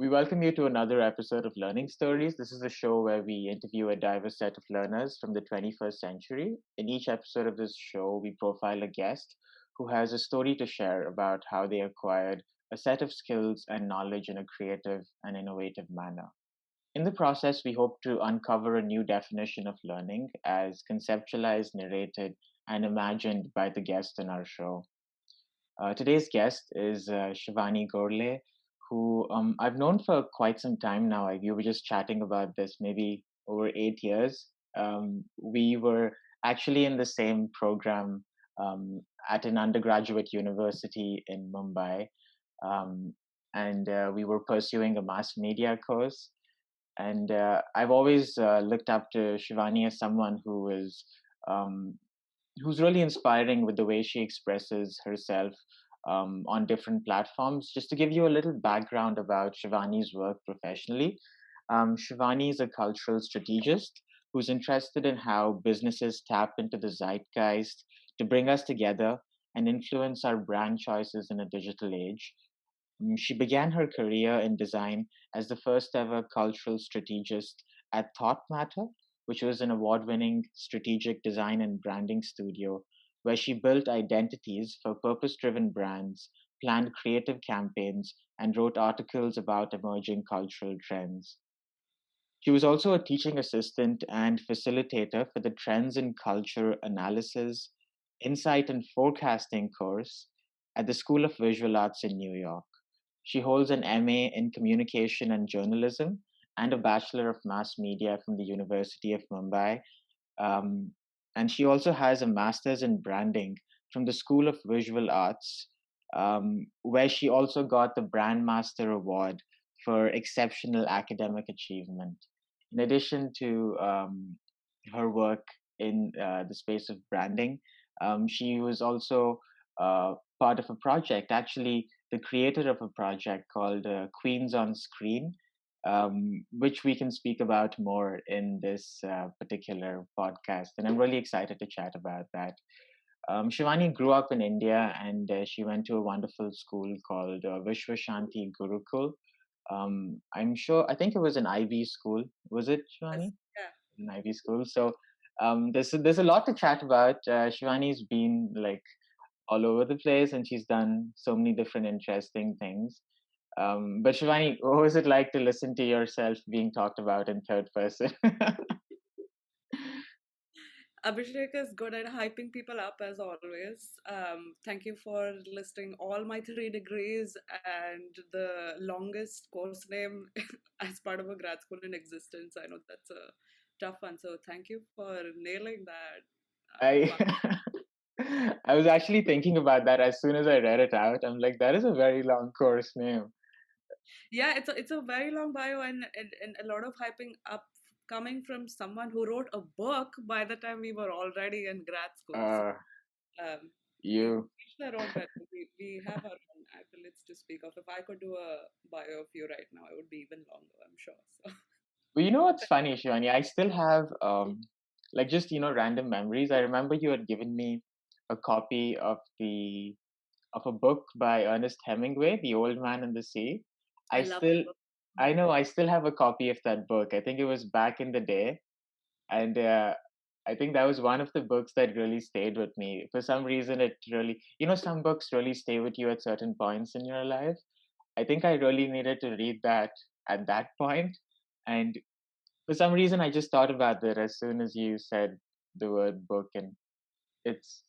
We welcome you to another episode of Learning Stories. This is a show where we interview a diverse set of learners from the 21st century. In each episode of this show, we profile a guest who has a story to share about how they acquired a set of skills and knowledge in a creative and innovative manner. In the process, we hope to uncover a new definition of learning as conceptualized, narrated, and imagined by the guest in our show. Today's guest is Shivani Gorle, who I've known for quite some time now. We were just chatting about this maybe over 8 years. We were actually in the same program at an undergraduate university in Mumbai, um, and we were pursuing a mass media course. And I've always looked up to Shivani as someone um, who's really inspiring with the way she expresses herself on different platforms. Just to give you a little background about Shivani's work professionally, Shivani is a cultural strategist who's interested in how businesses tap into the zeitgeist to bring us together and influence our brand choices in a digital age. She began her career in design as the first ever cultural strategist at Thought Matter, which was an award winning strategic design and branding studio where she built identities for purpose driven brands, planned creative campaigns, and wrote articles about emerging cultural trends. She was also a teaching assistant and facilitator for the Trends in Culture Analysis, Insight and Forecasting course at the School of Visual Arts in New York. She holds an MA in Communication and Journalism and a Bachelor of Mass Media from the University of Mumbai. Um, and she also has a Master's in Branding from the School of Visual Arts, where she also got the Brand Master Award for exceptional academic achievement. In addition to her work in the space of branding, she was also part of a project, actually, the creator of a project called Queens on Screen, which we can speak about more in this particular podcast. And I'm really excited to chat about that. Shivani grew up in India and she went to a wonderful school called Vishwa Shanti Gurukul. I think it was an IB school. Was it, Shivani? Yeah. An IB school. So there's a lot to chat about. Shivani's been like all over the place and she's done so many different interesting things. But Shivani, what was it like to listen to yourself being talked about in third person? Abhishek is good at hyping people up as always. Thank you for listing all my 3 degrees and the longest course name as part of a grad school in existence. I know that's a tough one, so thank you for nailing that. I Wow. I was actually thinking about that as soon as I read it out. I'm like, that is a very long course name. Yeah, it's a very long bio and a lot of hyping up coming from someone who wrote a book by the time we were already in grad school. So Uh, Um, we you. each their own better. We have our own accolades to speak of. If I could do a bio of you right now, it would be even longer, I'm sure. So Well, you know what's funny, Shivani? I still have like just random memories. I remember you had given me a copy of a book by Ernest Hemingway, The Old Man and the Sea. I I love that still book. I know I still have a copy of that book. I think it was back in the day, and I think that was one of the books that really stayed with me. For some reason, it really, some books really stay with you at certain points in your life. I think I really needed to read that at that point, and for some reason, I just thought about that as soon as you said the word book, and it's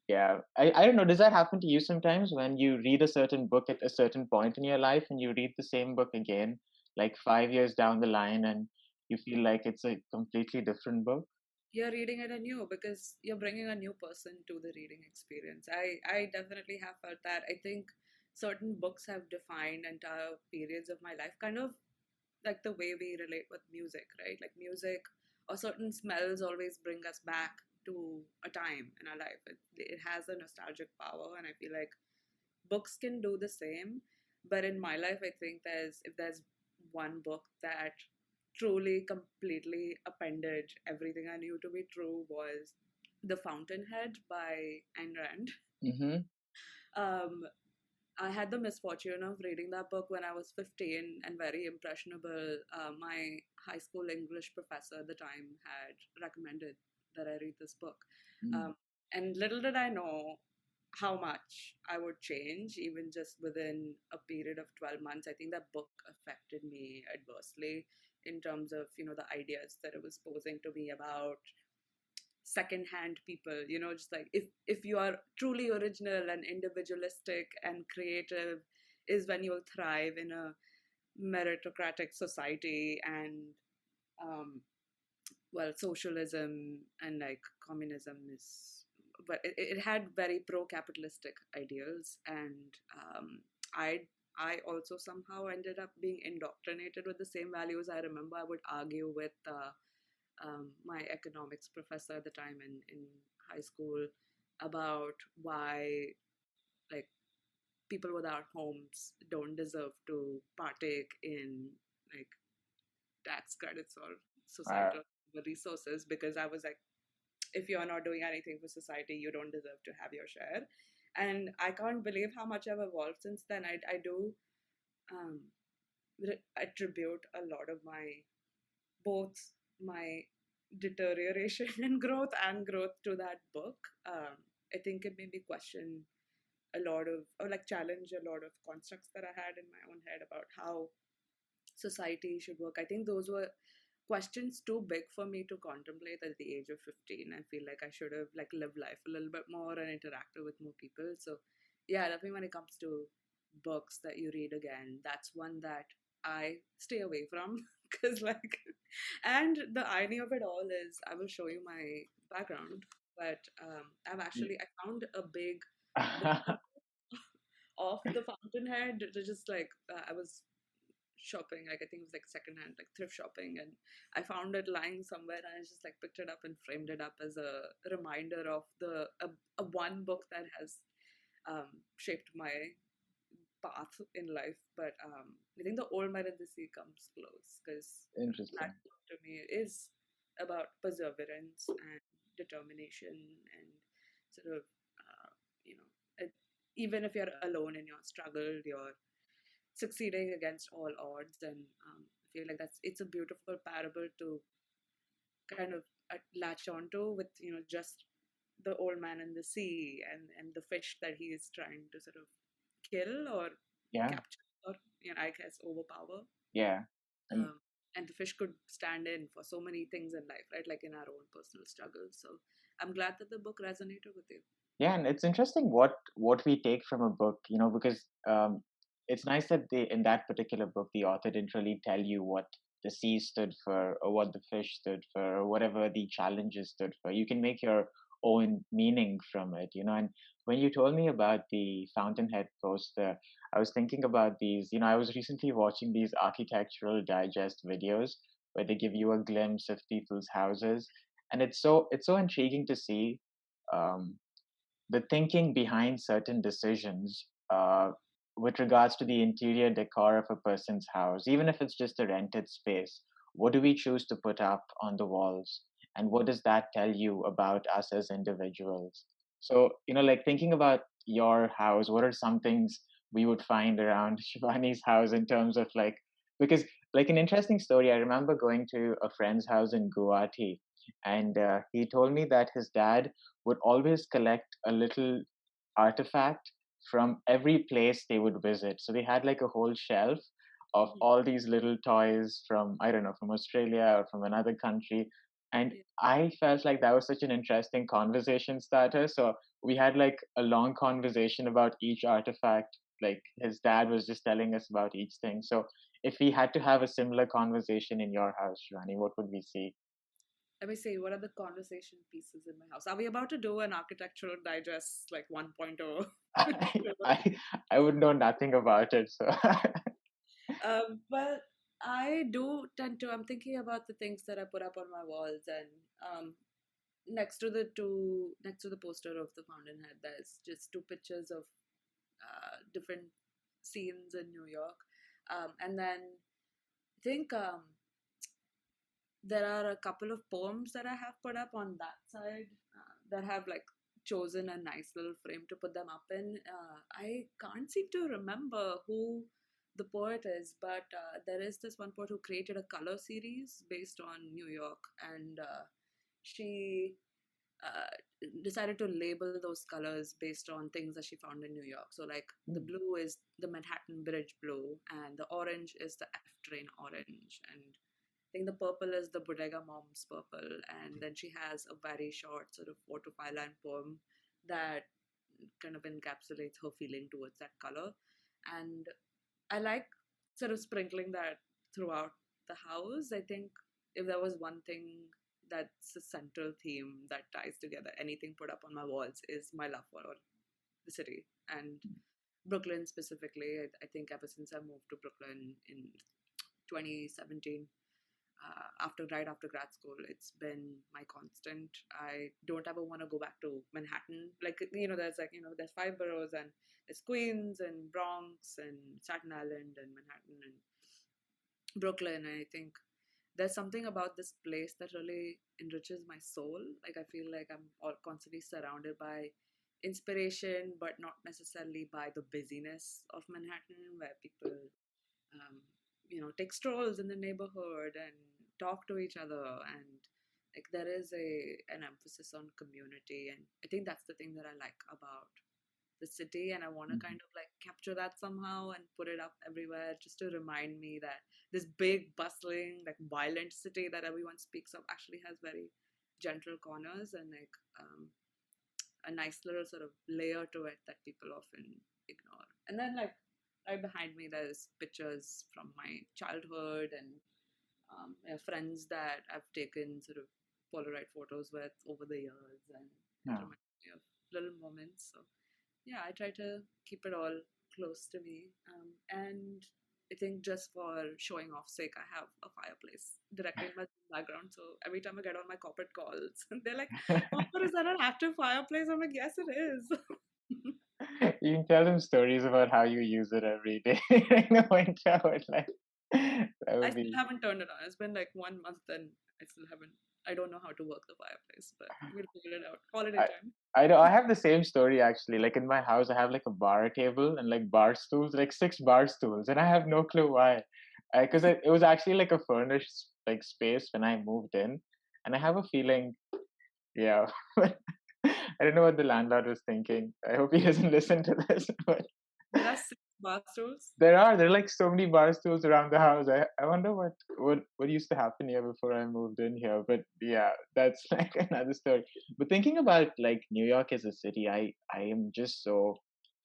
yeah. I don't know. Does that happen to you sometimes when you read a certain book at a certain point in your life and you read the same book again, like 5 years down the line, and you feel like it's a completely different book? You're reading it anew because you're bringing a new person to the reading experience. I definitely have felt that. I think certain books have defined entire periods of my life, kind of like the way we relate with music, right? Like music or certain smells always bring us back to a time in our life. It has a nostalgic power, and I feel like books can do the same. But in my life, I think if there's one book that truly completely appended everything I knew to be true was The Fountainhead by Ayn Rand. Mm-hmm. Um, I had the misfortune of reading that book when I was 15 and very impressionable. My high school English professor at the time had recommended that I read this book. Mm. Um, and little did I know how much I would change even just within a period of 12 months. I think that book affected me adversely in terms of, the ideas that it was posing to me about secondhand people, just like if you are truly original and individualistic and creative is when you'll thrive in a meritocratic society. And um well, socialism and like communism is, but it had very pro-capitalistic ideals. And i I also somehow ended up being indoctrinated with the same values. I remember I would argue with my economics professor at the time in high school about why, like, people without homes don't deserve to partake in like tax credits or Wow. societal resources, because I was like, if you're not doing anything for society, you don't deserve to have your share. And I can't believe how much I've evolved since then. I do um, attribute a lot of my, both my deterioration and growth to that book. I think it made me question a lot of, or like challenge a lot of constructs that I had in my own head about how society should work. I think those were questions too big for me to contemplate at the age of 15. I feel like I should have like lived life a little bit more and interacted with more people. So yeah, definitely when it comes to books that you read again, that's one that I stay away from because like, and the irony of it all is I will show you my background, but I found a big book off the Fountainhead. Just like I was shopping, like I think it was like secondhand, like thrift shopping, and I found it lying somewhere, and I just like picked it up and framed it up as a reminder of a one book that has shaped my path in life. But I think The Old Man and the Sea comes close, because Interesting. that book to me is about perseverance and determination and sort of, you know, it, even if you're alone in your struggle, you're succeeding against all odds. And I feel like it's a beautiful parable to kind of latch onto with, just the old man in the sea and the fish that he is trying to sort of kill or Yeah. capture or, I guess, overpower. Yeah. And um, and the fish could stand in for so many things in life, right? Like in our own personal struggles. So I'm glad that the book resonated with you. yeah, and it's interesting what we take from a book, because it's nice that they in that particular book the author didn't really tell you what the sea stood for or what the fish stood for or whatever the challenges stood for. You can make your own meaning from it. And when you told me about the Fountainhead poster, I was thinking about these. I was recently watching these architectural digest videos where they give you a glimpse of people's houses, and it's so intriguing to see. Um, the thinking behind certain decisions with regards to the interior decor of a person's house, even if it's just a rented space. What do we choose to put up on the walls? And what does that tell you about us as individuals? So, like thinking about your house, what are some things we would find around Shivani's house in terms of like, because like an interesting story, I remember going to a friend's house in Guwahati, and he told me that his dad would always collect a little artifact from every place they would visit. So they had like a whole shelf of Mhm. all these little toys from, I don't know, from Australia or from another country. And Yeah. I felt like that was such an interesting conversation starter. So we had like a long conversation about each artifact. Like his dad was just telling us about each thing. So if we had to have a similar conversation in your house, Shivani, what would we see? Let me see, what are the conversation pieces in my house? Are we about to do an architectural digest like 1.0? I I would know nothing about it. So Well, I do tend to. I'm thinking about the things that I put up on my walls, and next to the poster of the Fountainhead, there's just two pictures of different scenes in New York, and then I think there are a couple of poems that I have put up on that side that have like chosen a nice little frame to put them up in. I can't seem to remember who the poet is, but there is this one poet who created a color series based on New York, and she decided to label those colors based on things that she found in New York. So, like, the Mm. blue is the Manhattan Bridge blue, and the orange is the F train orange, and I think the purple is the Bodega Mom's purple, and then she has a very short, sort of 4 to 5 line poem that kind of encapsulates her feeling towards that color. And I like sort of sprinkling that throughout the house. I think if there was one thing that's a central theme that ties together anything put up on my walls is my love for the city and Brooklyn specifically. I think ever since I moved to Brooklyn in 2017, after right after grad school, it's been my constant. I don't ever want to go back to Manhattan. Like, there's there's five boroughs, and there's Queens and Bronx and Staten Island and Manhattan and Brooklyn. And I think there's something about this place that really enriches my soul. Like, I feel like I'm all constantly surrounded by inspiration, but not necessarily by the busyness of Manhattan, where people um, take strolls in the neighborhood and talk to each other, and like there is an emphasis on community, and I think that's the thing that I like about the city, and I want to kind Mhm. of like capture that somehow and put it up everywhere just to remind me that this big bustling like violent city that everyone speaks of actually has very gentle corners and like a nice little sort of layer to it that people often ignore. And then, like, right behind me, there's pictures from my childhood and friends that I've taken sort of Polaroid photos with over the years, and it Yeah. reminds me of little moments. So, yeah, I try to keep it all close to me. And I think just for showing off sake, I have a fireplace directly in my background. So every time I get on my corporate calls, they're like, "Mama, is that an active fireplace?" I'm like, "Yes, it is." You can tell them stories about how you use it every day in the winter. Like that I would still be. haven't turned it on. It's been like 1 month, and I still haven't. I don't know how to work the fireplace, but we'll figure it out. Holiday I time. I know I have the same story actually. Like in my house, I have like a bar table and like bar stools, like six bar stools, and I have no clue why. Because it was actually like a furnished like space when I moved in, and I have a feeling, yeah. I don't know what the landlord was thinking. I hope he doesn't listen to this, but There are 6 bar stools. there are like so many bar stools around the house. I wonder what used to happen here before I moved in here. But yeah, that's like another story. But thinking about like New York as a city, I am just so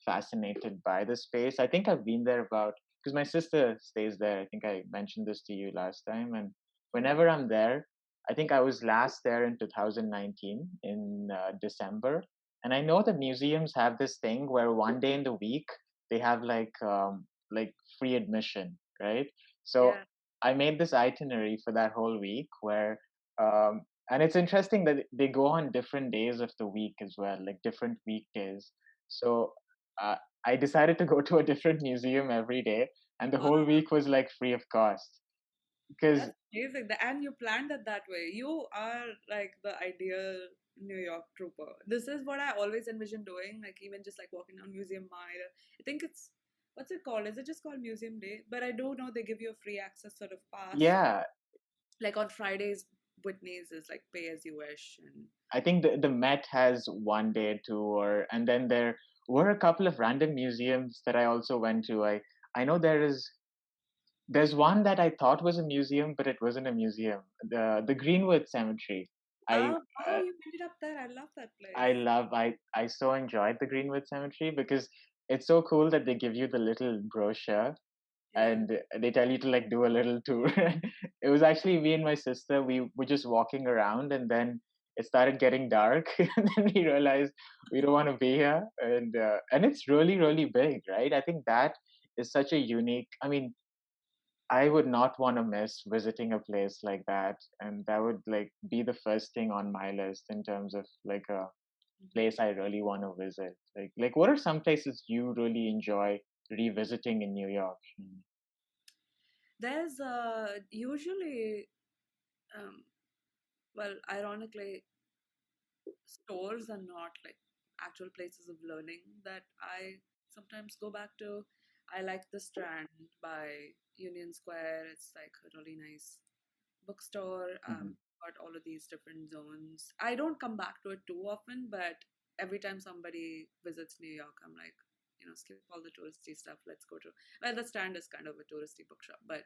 fascinated by the space. I think I've been there about because my sister stays there. I think I mentioned this to you last time, and Hmm. whenever I'm there, I think I was last there in 2019 in December, and I know the museums have this thing where one day in the week they have like free admission, right? So Yeah. I made this itinerary for that whole week where and it's interesting that they go on different days of the week as well, like different weekdays. So uh, I decided to go to a different museum every day, and the Wow. whole week was like free of cost because That's amazing. And you planned it that way. You are like the ideal New York trooper. This is what I always envision doing, like even just like walking down Museum Mile. I think it's what's it called? Is it just called Museum Day? But I do know they give you a free access sort of pass. yeah, Like on Fridays, Whitney's is like pay as you wish and I think the Met has one day tour, and then there were a couple of random museums that I also went to. I know there's one that I thought was a museum, but it wasn't a museum. The Greenwood Cemetery. I oh wow, uh, you ended up there. I love that I place. love I so enjoyed the Greenwood Cemetery because it's so cool that they give you the little brochure Yeah. and they tell you to like do a little tour. It was actually me and my sister. We were just walking around, and then it started getting dark, and then we realized we don't want to be here. And it's really really big, right? I think that is such a unique. I mean, I would not want to miss visiting a place like that, and that would like be the first thing on my list in terms of like a Mhm. place I really want to visit. Like what are some places you really enjoy revisiting in New York? There's usually um well, ironically, stores are not like actual places of learning that I sometimes go back to. I like the Strand by Union Square. It's like a really nice bookstore. Hmm. Got all of these different zones. I don't come back to it too often, but every time somebody visits New York, I'm like, skip all the touristy stuff. Let's go to. Well, the Strand is kind of a touristy bookshop, but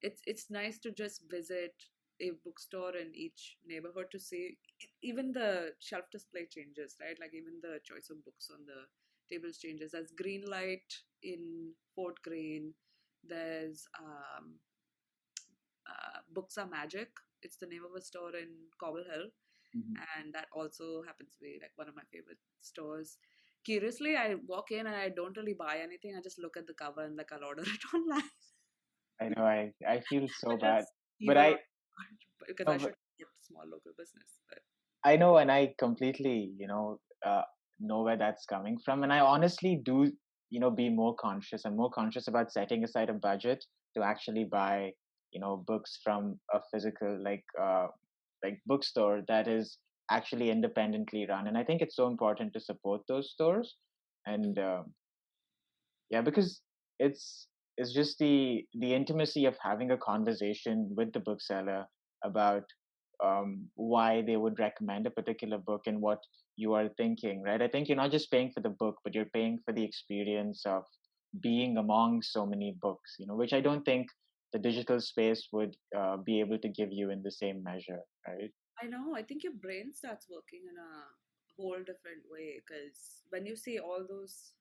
it's nice to just visit a bookstore in each neighborhood to see. Even the shelf display changes, right? Like even the choice of books on the tables changes. There's Green Light in Fort Greene. There's Books Are Magic. It's the name of a store in Cobble Hill, Hmm. and that also happens to be like one of my favorite stores. Curiously, I walk in and I don't really buy anything. I just look at the cover and like I'll order it online, I know I feel so which bad, is but evil on my part, because I should support small local business. But I know, and I completely, know where that's coming from. And I honestly do, be more conscious. I'm more conscious about setting aside a budget to actually buy, books from a physical, like bookstore that is actually independently run. And I think it's so important to support those stores. And yeah, because it's it's just the intimacy of having a conversation with the bookseller about why they would recommend a particular book and what you are thinking, right? I think you're not just paying for the book, but you're paying for the experience of being among so many books, which I don't think the digital space would be able to give you in the same measure, right? I know, I think your brain starts working in a whole different way because when you see all those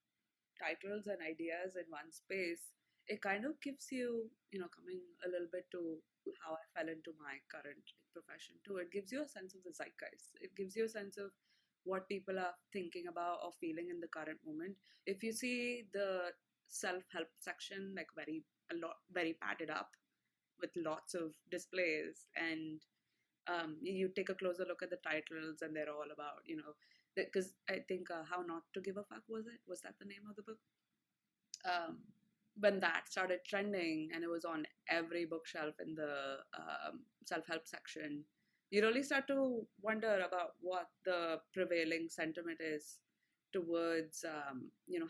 titles and ideas in one space, it kind of gives you, coming a little bit to how I fell into my current profession too. It gives you a sense of the zeitgeist. It gives you a sense of what people are thinking about or feeling in the current moment. If you see the self-help section, like very padded up with lots of displays, and you take a closer look at the titles, and they're all about, because I think How Not to Give a Fuck, was that the name of the book? um, when that started trending and it was on every bookshelf in the self-help section, you really start to wonder about what the prevailing sentiment is towards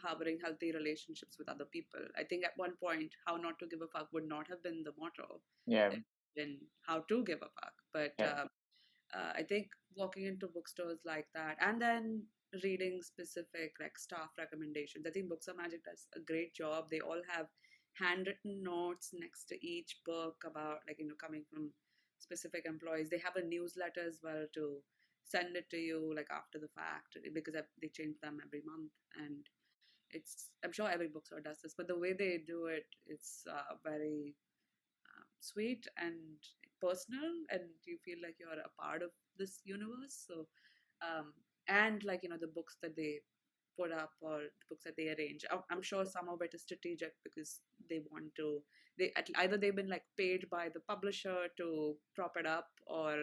harboring healthy relationships with other people. I think at one point How Not to Give a Fuck would not have been the motto. Yeah, It would have been How to Give a Fuck. But yeah, I think walking into bookstores like that and then reading specific like staff recommendations. I think Books of Magic does a great job. They all have handwritten notes next to each book about like coming from specific employees. They have a newsletter as well to send it to you like after the fact because they change them every month. And I'm sure every bookstore does this, but the way they do it, it's very sweet and personal, and you feel like you're a part of this universe. So and like the books that they put up or the books that they arrange, I'm sure some of it is strategic because they want to either they've been like paid by the publisher to prop it up or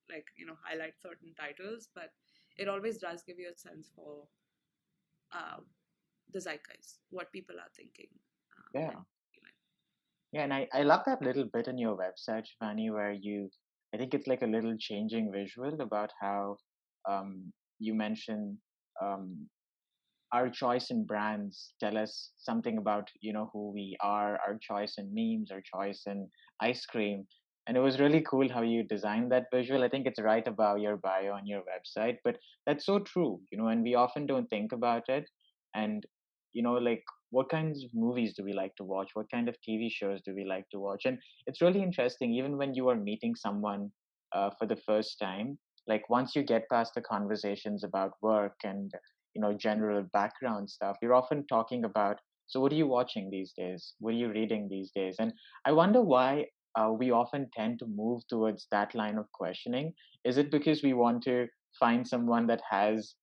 like highlight certain titles, but it always does give you a sense for uh, the zeitgeist, what people are thinking, and yeah. feeling. Yeah, and I love that little bit on your website, Shivani, where I think it's like a little changing visual about how you mention um, our choice in brands tell us something about who we are, our choice in memes, our choice in ice cream. And it was really cool how you designed that visual. I think it's right above your bio on your website, but that's so true, and we often don't think about it. And like, what kinds of movies do we like to watch, what kind of TV shows do we like to watch? And it's really interesting, even when you are meeting someone for the first time, like once you get past the conversations about work and general background stuff, you're often talking about, so what are you watching these days, what are you reading these days? And I wonder why we often tend to move towards that line of questioning. Is it because we want to find someone that has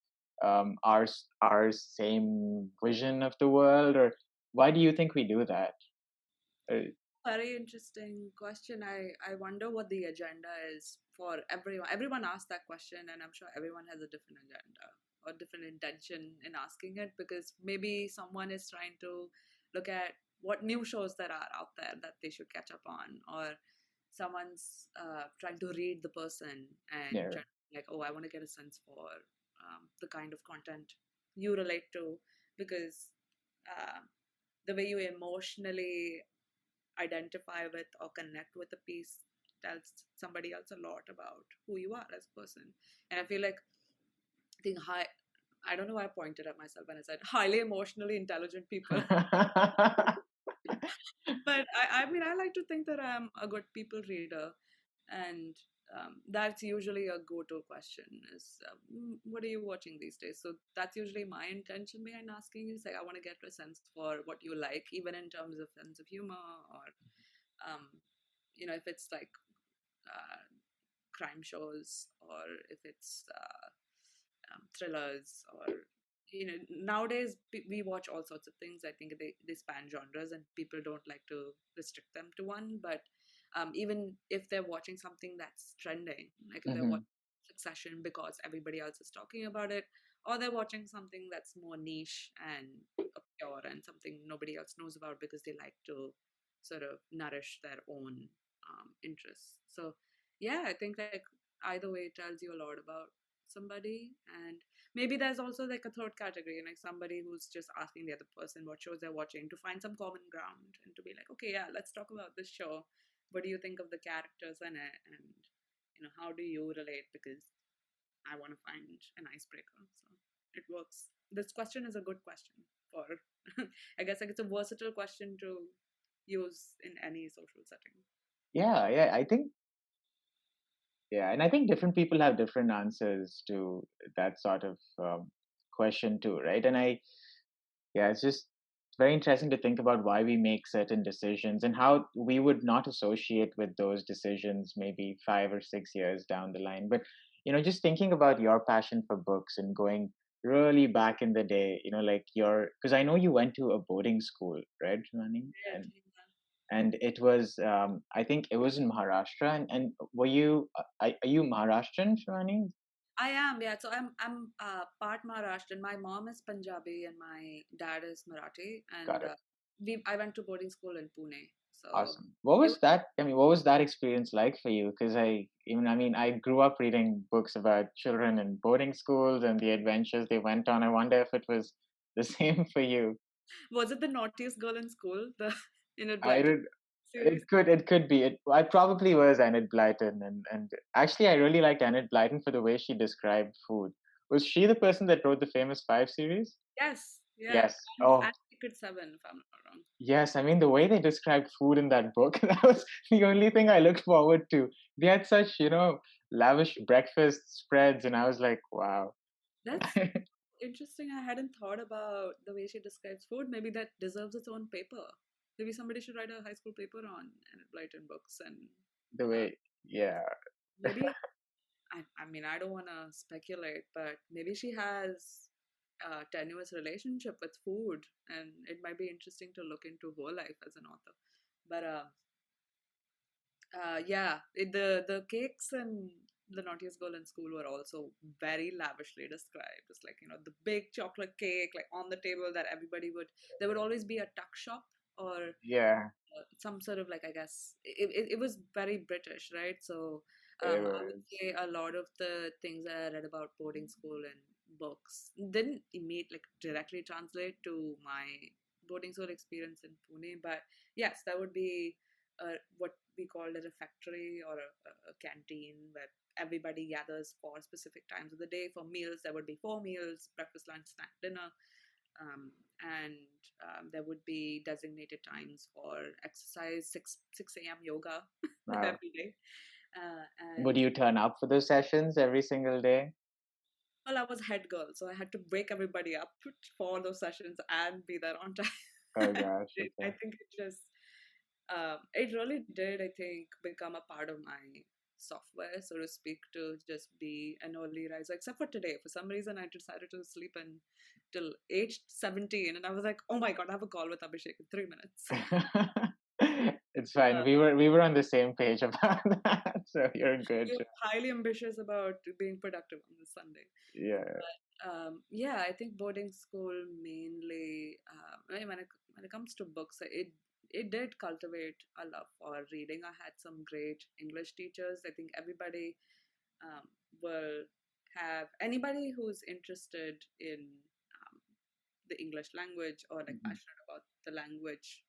our same vision of the world, or why do you think we do that? Very interesting question. I wonder what the agenda is for everyone. Everyone asks that question, and I'm sure everyone has a different agenda or different intention in asking it because maybe someone is trying to look at what new shows there are out there that they should catch up on, or someone's trying to read the person and Yeah, like, oh, I want to get a sense for the kind of content. you relate to, because uh, the way you emotionally identify with or connect with a piece tells somebody else a lot about who you are as a person. And I feel like, I think high, I don't know why I pointed at myself when I said highly emotionally intelligent people. But I mean, I like to think that I'm a good people reader, and that's usually a go-to question is, what are you watching these days? So that's usually my intention behind asking, is like I want to get a sense for what you like, even in terms of sense of humor, or um, if it's like uh, crime shows, or if it's thrillers, or nowadays we watch all sorts of things. I think they span genres, and people don't like to restrict them to one. But even if they're watching something that's trending, like if they're Hmm. watching Succession because everybody else is talking about it, or they're watching something that's more niche and obscure and something nobody else knows about because they like to sort of nourish their own interests. So yeah, I think like either way it tells you a lot about somebody. And maybe there's also like a third category, like somebody who's just asking the other person what shows they're watching to find some common ground and to be like, okay, yeah, let's talk about this show. What do you think of the characters in it? And how do you relate? Because I want to find an icebreaker. So it works. This question is a good question for I guess like it's a versatile question to use in any social setting. Yeah, yeah. I think yeah, and I think different people have different answers to that sort of question too, right? And yeah, it's just very interesting to think about why we make certain decisions and how we would not associate with those decisions maybe 5 or 6 years down the line. But just thinking about your passion for books and going really back in the day, like because I know you went to a boarding school, right, Shivani? Right. And it was I think it was in Maharashtra. And were you are you Maharashtrian, Shivani? I am, yeah. So I'm part Maharashtrian. My mom is Punjabi and my dad is Marathi. Got And it. I went to boarding school in Pune. So Awesome. What it was was, that? I mean, what was that experience like for you? Because I mean, I grew up reading books about children in boarding schools and the adventures they went on. I wonder if it was the same for you. was it the naughtiest girl in school? The I Enid did. series? It could be. I probably was Enid Blyton, and actually, I really liked Enid Blyton for the way she described food. Was she the person that wrote the famous Five series? Yes, yeah. Yes. Oh, And Secret Seven, if I'm not wrong. yes. I mean, the way they described food in that book, that was the only thing I looked forward to. They had such, lavish breakfast spreads, and I was like, wow. That's interesting. I hadn't thought about the way she describes food. Maybe that deserves its own paper. Maybe somebody should write a high school paper on Enid Blyton books, and The uh, way, yeah. maybe I mean, I don't want to speculate, but maybe she has a tenuous relationship with food, and it might be interesting to look into her life as an author. But yeah, the cakes and the naughtiest girl in school were also very lavishly described. It's like the big chocolate cake like on the table that everybody would. There would always be a tuck shop or Yeah, some sort of like I guess it was very British, right? So it I would was. say a lot of the things that I read about boarding school and books didn't like directly translate to my boarding school experience in Pune, but yes, that would be what we called a refectory or a canteen where everybody gathers for specific times of the day. For meals, there would be 4 meals: breakfast, lunch, snack, dinner, and there would be designated times for exercise, 6 a.m. yoga Wow. every day. Would And you turn up for those sessions every single day? well, I was head girl, so I had to wake everybody up for those sessions and be there on time. Oh gosh, I okay. think it really did, I think, become a part of my software, so to speak, to just be an early riser. Except for today, for some reason, I decided to sleep till age 17, and I was like, oh my god, I have a call with Abhishek in 3 minutes. It's fine. Uh, We were on the same page about that, so you're good. you're highly ambitious about being productive on this Sunday. Yeah. Yeah, I think boarding school mainly. I mean, when it comes to books, it did cultivate a love for reading. I had some great English teachers. I think everybody will have anybody who's interested in the English language or like Hmm. passionate about the language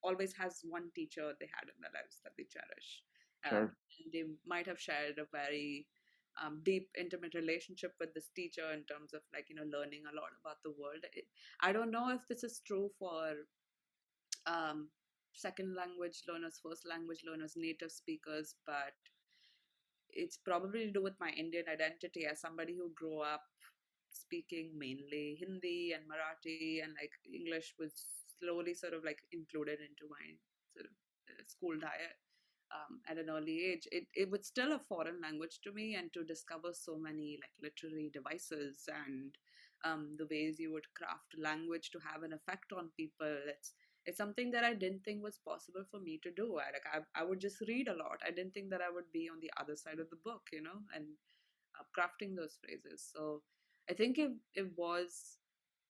always has one teacher they had in their lives that they cherish. Sure. And they might have shared a very deep, intimate relationship with this teacher in terms of like, learning a lot about the world. I don't know if this is true for um, second language learners, first language learners, native speakers, but it's probably to do with my Indian identity as somebody who grew up speaking mainly Hindi and Marathi, and like English was slowly sort of like included into my sort of school diet at an early age. It was still a foreign language to me, and to discover so many like literary devices and the ways you would craft language to have an effect on people. It's something that I didn't think was possible for me to do. I would just read a lot. I didn't think that I would be on the other side of the book, and crafting those phrases. So I think it was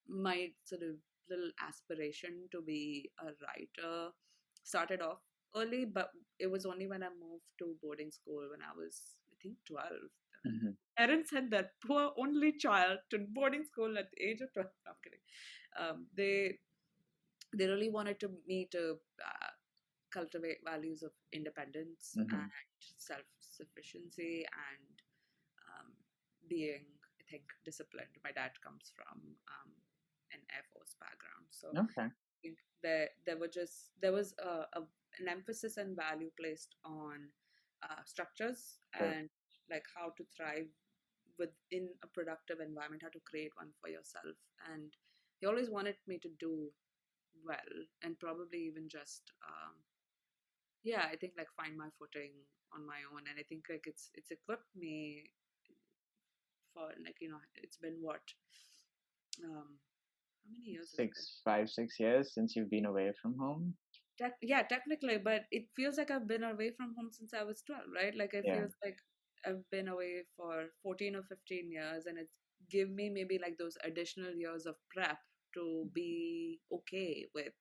my sort of little aspiration to be a writer started off early, but it was only when I moved to boarding school when I was, I think, 12. Hmm. Parents sent their poor only child to boarding school at the age of 12. No, I'm kidding. They really wanted me to cultivate values of independence Hmm. and self-sufficiency and um, being, I think, disciplined. My dad comes from an Air Force background, so Okay. I think there was an emphasis and value placed on structures Sure. and like how to thrive within a productive environment, how to create one for yourself, and he always wanted me to do well and probably even just yeah, I think like find my footing on my own, and I think like it's equipped me for like it's been what how many years has it been? 6 years since you've been away from home. Yeah, technically, but it feels like I've been away from home since I was 12, right? Like it Yeah. feels like I've been away for 14 or 15 years, and it's give me maybe like those additional years of prep to be okay with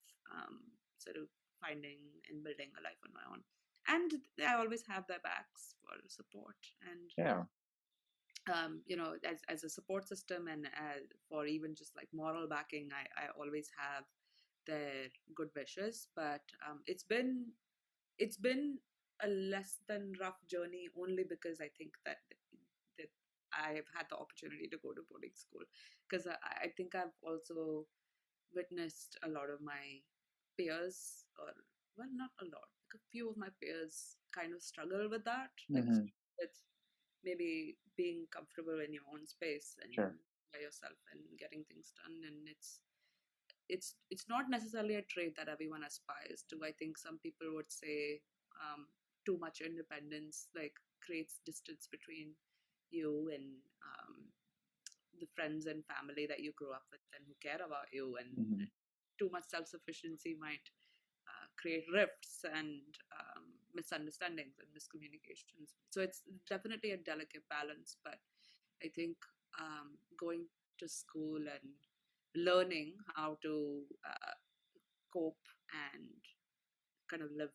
sort of finding and building a life on my own. And I always have their backs for support and Yeah. as a support system, and for even just like moral backing, I always have their good wishes. But it's been a less than rough journey only because I think that I've had the opportunity to go to boarding school, because I think I've also witnessed a lot of my peers, or well, not a lot, like a few of my peers kind of struggle with that, like Hmm. with maybe being comfortable in your own space and Sure. by yourself and getting things done. And it's not necessarily a trait that everyone aspires to. I think some people would say too much independence like creates distance between you and the friends and family that you grew up with and who care about you, and Hmm. too much self-sufficiency might create rifts and misunderstandings and miscommunications. So it's definitely a delicate balance, but I think going to school and learning how to cope and kind of live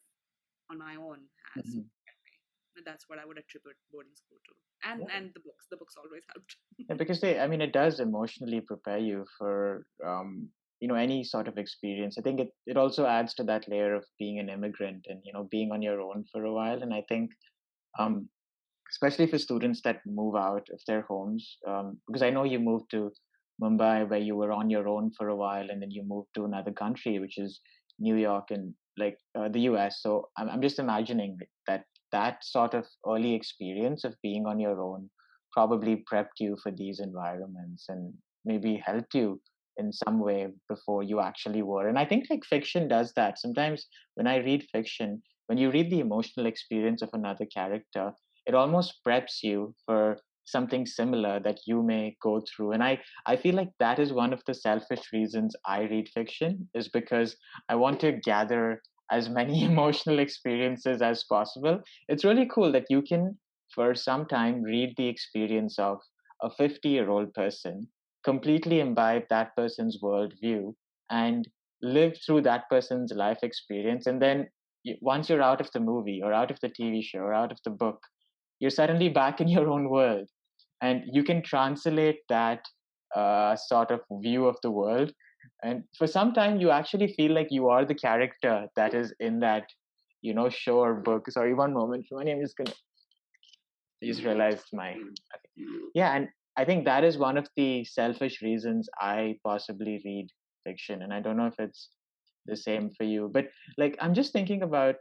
on my own has Hmm. prepared me. And that's what I would attribute boarding school to. And Yeah. the books. The books always helped. Yeah, because I mean, it does emotionally prepare you for, any sort of experience. I think it also adds to that layer of being an immigrant and, being on your own for a while. And I think, um, especially for students that move out of their homes, because I know you moved to Mumbai where you were on your own for a while, and then you moved to another country, which is New York and like the US. So I'm just imagining that that sort of early experience of being on your own probably prepped you for these environments and maybe helped you in some way before you actually were. And I think like fiction does that. Sometimes when I read fiction, when you read the emotional experience of another character, it almost preps you for something similar that you may go through. And I feel like that is one of the selfish reasons I read fiction, is because I want to gather as many emotional experiences as possible. It's really cool that you can for some time read the experience of a 50-year-old person, completely imbibe that person's worldview, and live through that person's life experience. And then once you're out of the movie or out of the TV show or out of the book, you're suddenly back in your own world, and you can translate that sort of view of the world And for some time, you actually feel like you are the character that is in that, show or book. Sorry, one moment, Shivani. I just realized my. Okay. Yeah, and I think that is one of the selfish reasons I possibly read fiction, and I don't know if it's the same for you. But like, I'm just thinking about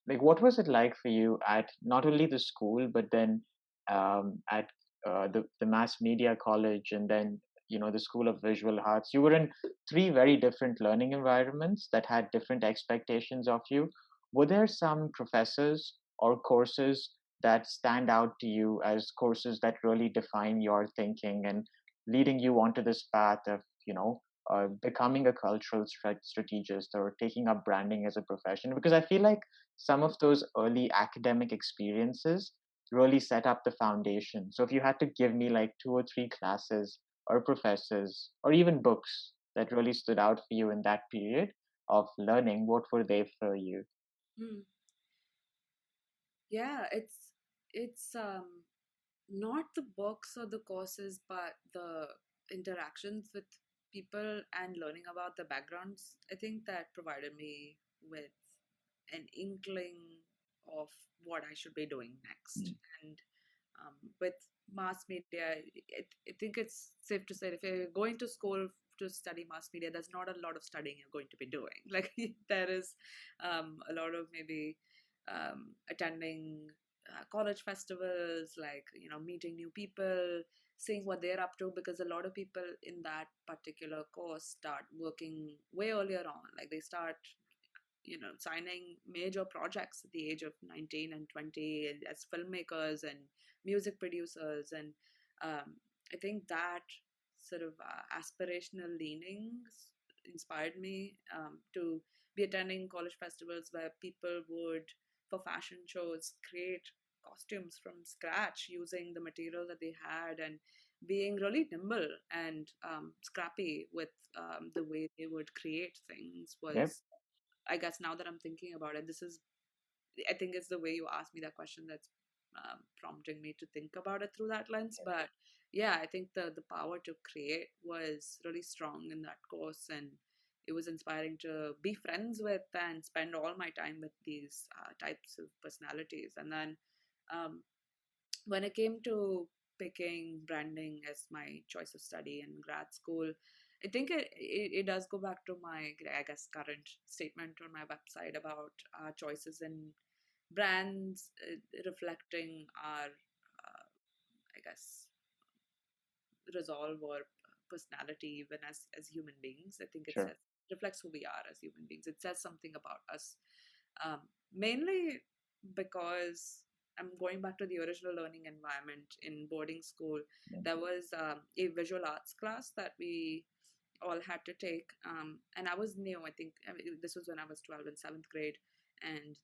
like what was it like for you at not only the school but then at the mass media college, and then the School of Visual Arts. You were in three very different learning environments that had different expectations of you. Were there some professors or courses that stand out to you as courses that really define your thinking and leading you onto this path of becoming a cultural strategist or taking up branding as a profession? Because I feel like some of those early academic experiences really set up the foundation. So if you had to give me like two or three classes or professors or even books that really stood out for you in that period of learning, what were they for you? Mm. Yeah, it's not the books or the courses, but the interactions with people and learning about the backgrounds. I think that provided me with an inkling of what I should be doing next. Mm. And with mass media, I think it's safe to say if you're going to school to study mass media, there's not a lot of studying you're going to be doing. Like there is a lot of maybe attending college festivals, like meeting new people, seeing what they're up to, because a lot of people in that particular course start working way earlier on. Like they start signing major projects at the age of 19 and 20 as filmmakers and music producers. And I think that sort of aspirational leanings inspired me to be attending college festivals where people would, for fashion shows, create costumes from scratch using the material that they had, and being really nimble and scrappy with the way they would create things Yep. was, I guess now that I'm thinking about it, I think it's the way you asked me that question that's prompting me to think about it through that lens. But yeah, I think the power to create was really strong in that course, and it was inspiring to be friends with and spend all my time with these types of personalities. And then um, when it came to picking branding as my choice of study in grad school, I think it does go back to my, I guess, current statement on my website about choices in brands reflecting our, I guess, resolve or personality even as human beings. I think it Sure. says, reflects who we are as human beings. It says something about us, mainly because I'm going back to the original learning environment in boarding school. Mm. There was a visual arts class that we all had to take, and I was new. I mean, this was when I was 12 in seventh grade, and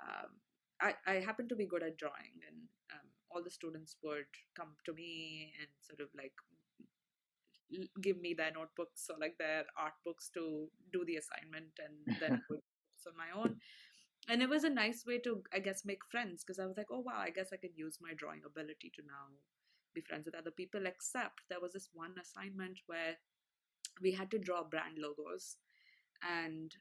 um, I happened to be good at drawing, and all the students would come to me and sort of like give me their notebooks or like their art books to do the assignment, and then I would focus on my own. And it was a nice way to, I guess, make friends, because I was like, oh wow, I guess I can use my drawing ability to now be friends with other people. Except there was this one assignment where we had to draw brand logos, and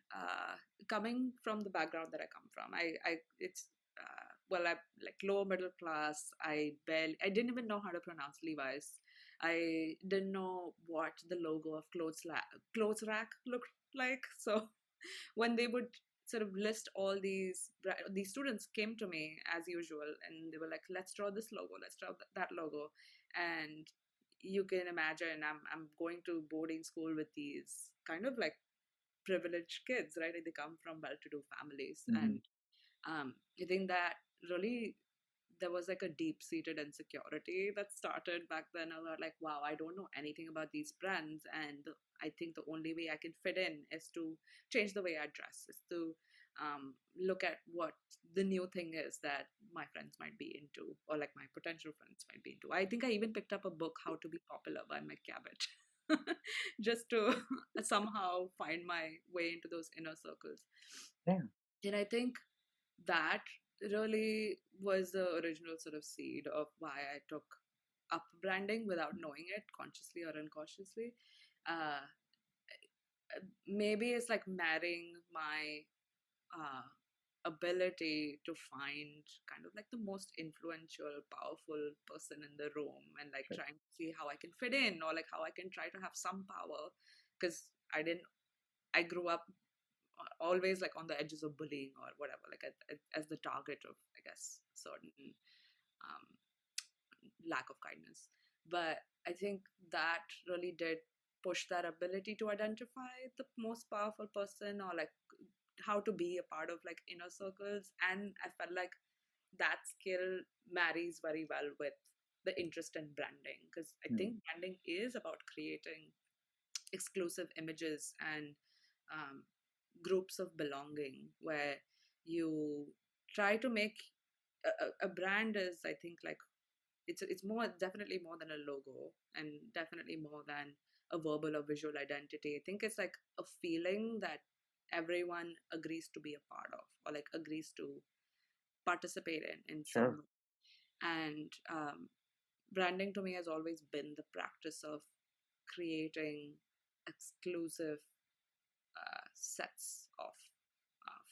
coming from the background that I come from, I it's well, I like lower middle class. I didn't even know how to pronounce Levi's. I didn't know what the logo of clothes rack looked like. So when they would sort of list all these students came to me as usual, and they were like, let's draw this logo, let's draw that logo. And you can imagine, I'm going to boarding school with these kind of like privileged kids, right? Like they come from well-to-do families, Mhm. and I think that really there was like a deep-seated insecurity that started back then. I was like, wow, I don't know anything about these brands, and I think the only way I can fit in is to change the way I dress, is to look at what the new thing is that my friends might be into, or like my potential friends might be into. I think I even picked up a book, How to Be Popular by Mick Cabot, just to somehow find my way into those inner circles. Yeah. And I think that really was the original sort of seed of why I took up branding without knowing it, consciously or unconsciously. uh, maybe it's like marrying my uh, ability to find kind of like the most influential, powerful person in the room, and like Sure. trying to see how I can fit in, or like how I can try to have some power. Because I grew up always like on the edges of bullying or whatever, like as the target of, I guess, certain um, lack of kindness. But I think that really did push that ability to identify the most powerful person, or like how to be a part of like inner circles. And I felt like that skill marries very well with the interest in branding, because I Hmm. think branding is about creating exclusive images and um, groups of belonging, where you try to make a brand is, I think, like it's more, definitely more than a logo, and definitely more than a verbal or visual identity. I think it's like a feeling that everyone agrees to be a part of, or like agrees to participate in some Sure. way. And branding to me has always been the practice of creating exclusive sets of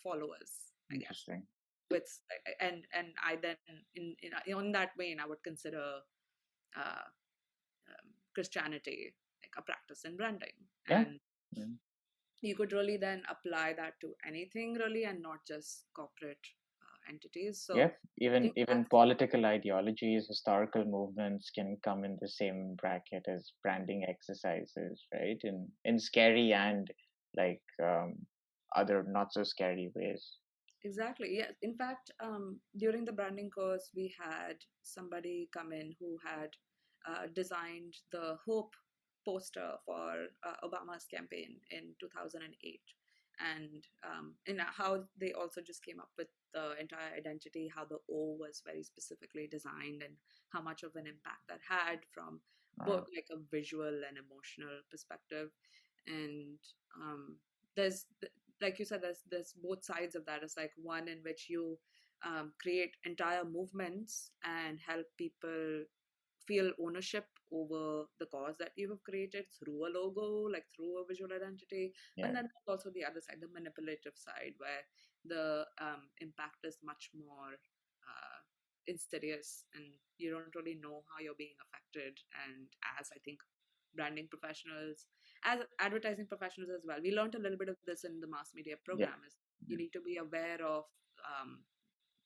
followers, I guess. Interesting. With and I then in that vein I would consider uh, Christianity like a practice in branding, Yeah. and Yeah. you could really then apply that to anything really, and not just corporate entities. So Yep. I Even think even that's political ideologies, historical movements can come in the same bracket as branding exercises, right? In scary and like other not so scary ways. exactly, yeah. In fact, during the branding course, we had somebody come in who had designed the Hope poster for Obama's campaign in 2008, and in how they also just came up with the entire identity, how the O was very specifically designed, and how much of an impact that had from both Uh, like a visual and emotional perspective. And um, there's like you said, there's both sides of that. It's like one in which you create entire movements and help people feel ownership over the cause that you have created through a logo, like through a visual identity. And yeah. then there's also the other side, the manipulative side, where the impact is much more insidious, and you don't really know how you're being affected. And as I think branding professionals, as advertising professionals as well, we learned a little bit of this in the mass media Yeah. program. Is you need to be aware of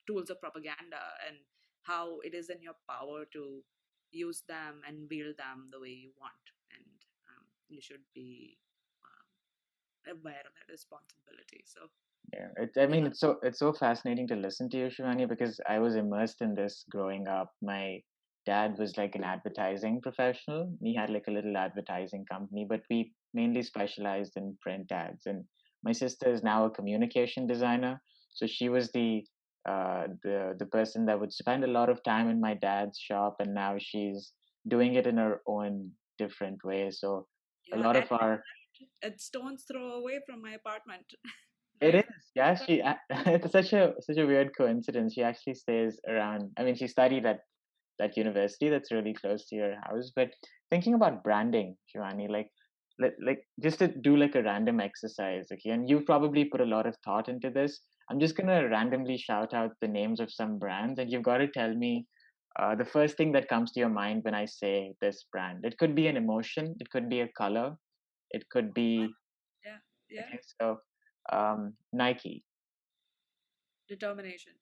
tools of propaganda, and how it is in your power to use them and wield them the way you want. And you should be aware of that responsibility. So Yeah, I mean, yeah, it's so fascinating to listen to you, Shivani, because I was immersed in this growing up. My dad was like an advertising professional. He had like a little advertising company, but we mainly specialized in print ads. And my sister is now a communication designer, so she was the person that would spend a lot of time in my dad's shop, and now she's doing it in her own different way. So a yeah, lot and of our it's stone's throw away from my apartment, It right? is, yeah. It's such a weird coincidence. She actually stays around. I mean, she studied at that university that's really close to your house. But thinking about branding, Shivani, like just to do like a random exercise, okay? And you've probably put a lot of thought into this. I'm just gonna randomly shout out the names of some brands, and you've got to tell me the first thing that comes to your mind when I say this brand. It could be an emotion, it could be a color, it could be Yeah, yeah, okay. So Nike. determination.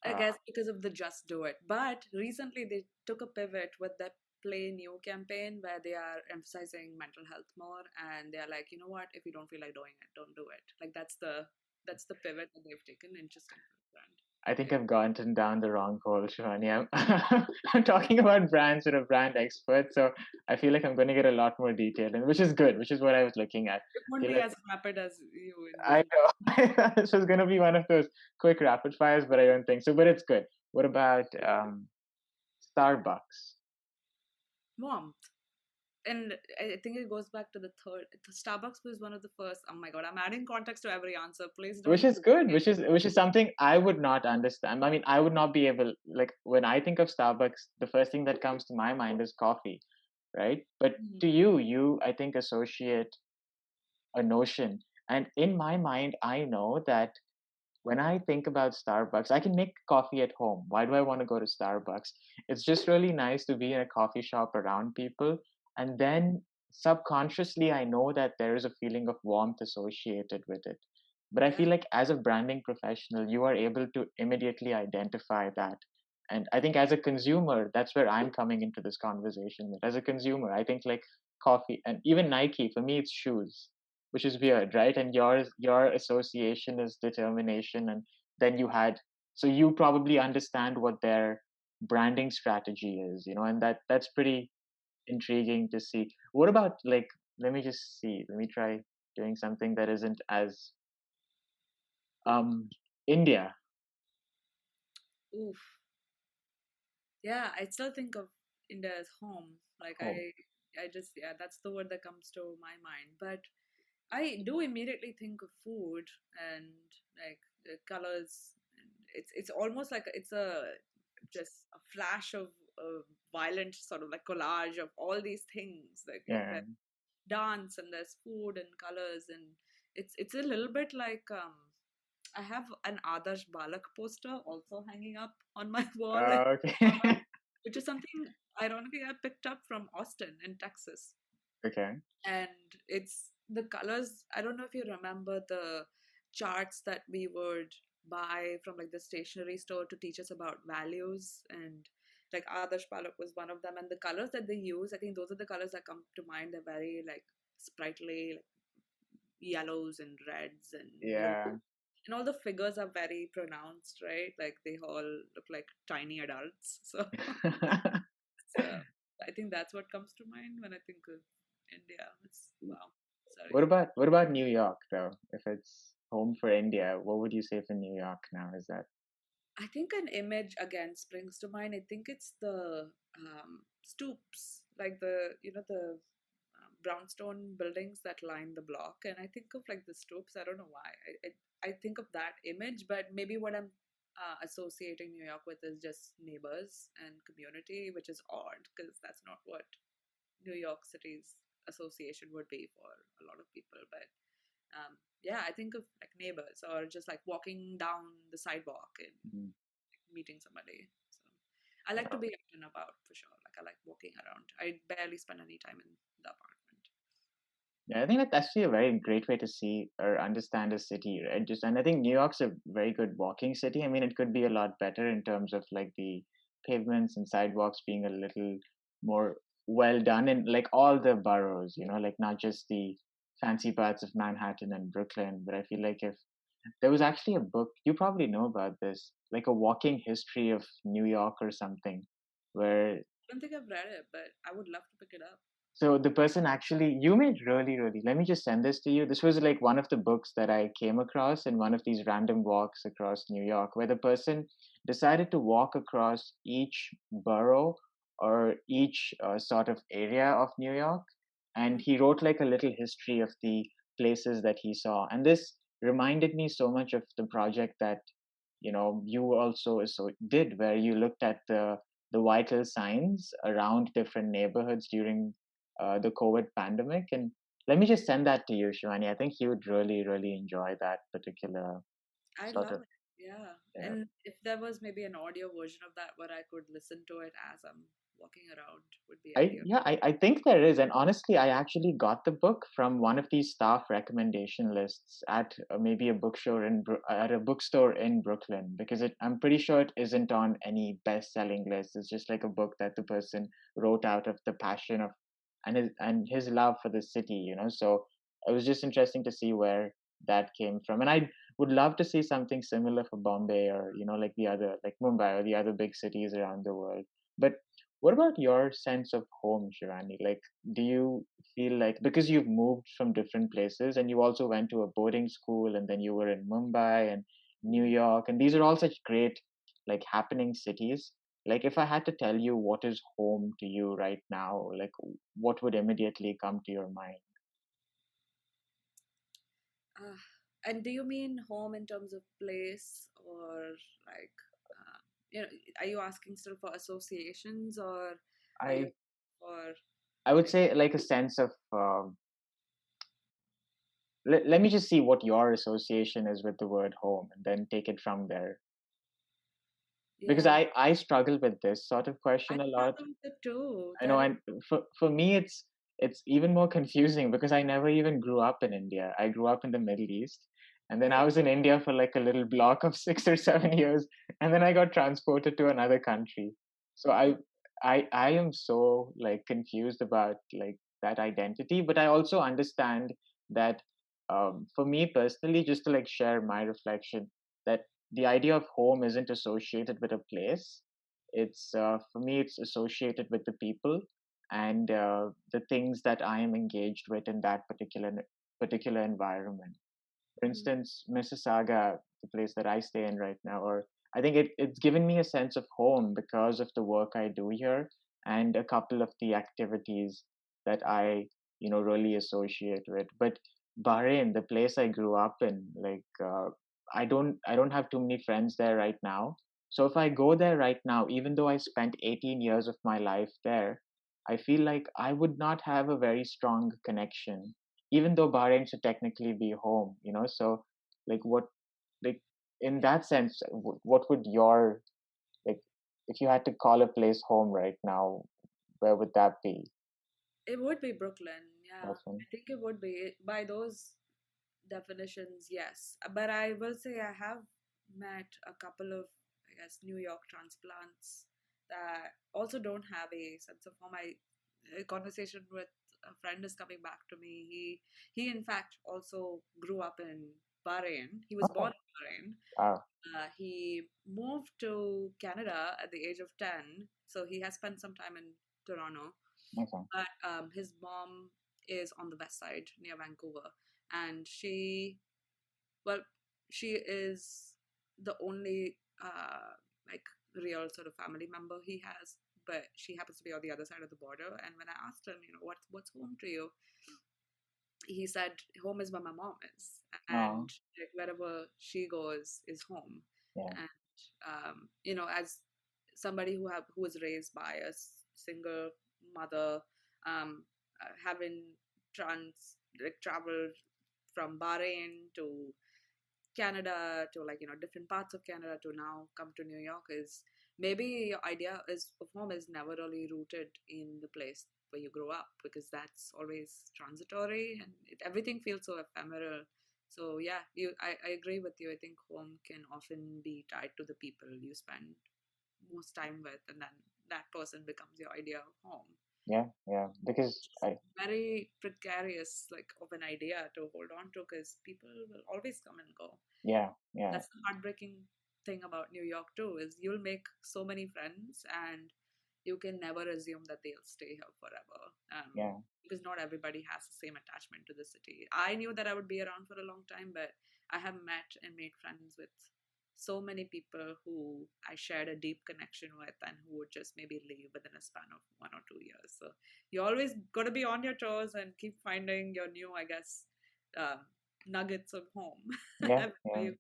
I Uh, guess because of the Just Do It. But recently they took a pivot with the Play New campaign, where they are emphasizing mental health more, and they are like, you know what, if you don't feel like doing it, don't do it. Like that's the pivot that they've taken. Interesting for the brand. I think Yeah. I've gotten down the wrong hole, Shivani. I'm talking about brands with a brand expert, so I feel like I'm going to get a lot more detail, and which is good, which is what I was looking at. It I won't feel be like as rapid as you I envision. know this was going to be one of those quick rapid fires, but I don't think so. But it's good. What about Starbucks? Warmth. And I think it goes back to the third. Starbucks was one of the first. Oh my god, I'm adding context to every answer. Please Which don't. is good, which is something I would not understand. I mean, I would not be able, like when I think of Starbucks, the first thing that comes to my mind is coffee, right? But Mm. to you, you I think associate a notion. And in my mind, I know that when I think about Starbucks, I can make coffee at home. Why do I want to go to Starbucks? It's just really nice to be in a coffee shop around people. And then subconsciously, I know that there is a feeling of warmth associated with it. But I feel Yeah. like as a branding professional, you are able to immediately identify that. And I think as a consumer, that's where I'm coming into this conversation with. As a consumer, I think like coffee and even Nike, for me, it's shoes, which is weird, right? And your association is determination, and then you had, so you probably understand what their branding strategy is, and that's pretty intriguing to see. What about like, let me just see, let me try doing something that isn't as um India. Oof. Yeah, I still think of India as home. Like Home. I just, yeah, that's the word that comes to my mind. But I do immediately think of food and like the colors. And it's almost like it's a just a flash of a violent sort of like collage of all these things. Like Yeah. there's dance and there's food and colors, and it's a little bit like I have an Adarsh Balak poster also hanging up on my wall, Okay. which is something ironically I picked up from Austin in Texas. Okay. And it's the colors. I don't know if you remember the charts that we would buy from like the stationery store to teach us about values, and like Adarsh Palak was one of them. And the colors that they use, I think those are the colors that come to mind. They're very like sprightly, like yellows and reds and Yeah. blues. And all the figures are very pronounced, right? Like they all look like tiny adults. So it's, I think that's what comes to mind when I think of India. It's wow. what Sorry. about what about New York though? If it's home for India, what would you say for New York now? Is that I think an image again springs to mind. I think it's the stoops, like brownstone buildings that line the block. And I think of like the stoops. I don't know why. I think of that image, but maybe what I'm associating New York with is just neighbors and community, which is odd because that's not what New York City's association would be for a lot of people. But yeah, I think of like neighbors or just like walking down the sidewalk and mm, meeting somebody. So I like to be out and about for sure. Like I like walking around. I barely spend any time in the apartment. yeah, I think that's actually a very great way to see or understand a city, right? Just and I think New York's a very good walking city. I mean, it could be a lot better in terms of like the pavements and sidewalks being a little more well done in like all the boroughs, like not just the fancy parts of Manhattan and Brooklyn. But I feel like if there was actually a book, you probably know about this, like a walking history of New York or something, where I don't think I've read it, but I would love to pick it up. so the person actually, you made really, really, let me just send this to you. This was like one of the books that I came across in one of these random walks across New York, where the person decided to walk across each borough or each sort of area of New York. And Mm. he wrote like a little history of the places that he saw. And this reminded me so much of the project that you also did, where you looked at the vital signs around different neighborhoods during the COVID pandemic. And let me just send that to you, Shivani. I think you would really, really enjoy that particular I sort love of. it. Yeah. uh, And if there was maybe an audio version of that where I could listen to it as I'm walking around, would be I ideal. yeah, I think there is, and honestly, I actually got the book from one of these staff recommendation lists at maybe a bookstore at a bookstore in Brooklyn, because I'm pretty sure it isn't on any best-selling list. It's just like a book that the person wrote out of the passion of and his love for the city, So it was just interesting to see where that came from, and I would love to see something similar for Bombay or like the other like Mumbai or the other big cities around the world. But what about your sense of home, Shivani? Like, do you feel like because you've moved from different places and you also went to a boarding school and then you were in Mumbai and New Mm. York, and these are all such great, like, happening cities. Like, if I had to tell you what is home to you right now, like, what would immediately come to your mind? Uh, and do you mean home in terms of place or like, uh, you know, are you asking still for associations or are you I for? I would Like, say like a sense of let me just see what your association is with the word home and then take it from there, because yeah, I struggle with this sort of I question a lot. struggle with it too. I know, There is, and for me, it's even more confusing because I never even grew up in India. I grew up in the Middle East, and then I right. was in India for like a little block of 6 or 7 years, and then I got transported to another country. So Oh, I am so like confused about like that identity, but I also understand that for me personally, just to like share my reflection, that the idea of home isn't associated with a place. It's for me, it's associated with the people and the things that I am engaged with in that particular environment. For mhm, instance, Mississauga, the place that I stay in right now, or I think it's given me a sense of home because of the work I do here and a couple of the activities that I, really associate with. But Bahrain, the place I grew up in, like I don't have too many friends there right now. So if I go there right now, even though I spent 18 years of my life there, I feel like I would not have a very strong connection, even though Bahrain should technically be home. So, like, like, in yeah. that sense, what would your, like, if you had to call a place home right now, where would that be? It would be Brooklyn. Yeah, Often. I think it would be by those definitions. Yes, but I will say I have met a couple of, I guess, New York transplants that also don't have a sense of home. A conversation with a friend is coming back to me. He in fact also grew up in Bahrain. He was Okay. born in Bahrain. Wow. He moved to Canada at the age of 10, so he has spent some time in Toronto. Okay. But his mom is on the west side near Vancouver, and well, she is the only like real sort of family member he has. But she happens to be on the other side of the border. And when I asked him, what's home to you, he said home is where my mom is, Oh, and like wherever she goes is home. yeah. And as somebody who was raised by a single mother, having traveled from Bahrain to Canada to, like, different parts of Canada to now come to New York, is maybe your idea is of home is never really rooted in the place where you grow up, because that's always transitory, and everything feels so ephemeral. So yeah, I agree with you. I think home can often be tied to the people you spend most time with, and then that person becomes your idea of home. Yeah. Yeah. Because It's very precarious, like, of an idea to hold on to, because people will always come and go. yeah. Yeah. That's the heartbreaking thing about New York too, is you'll make so many friends, and you can never assume that they'll stay here forever. Yeah. Because not everybody has the same attachment to the city. I knew that I would be around for a long time, but I have met and made friends with so many people who I shared a deep connection with, and who would just maybe leave within a span of 1 or 2 years. So you always got to be on your toes and keep finding your new, I guess, um, nuggets of home. Yeah. Wherever Yeah. you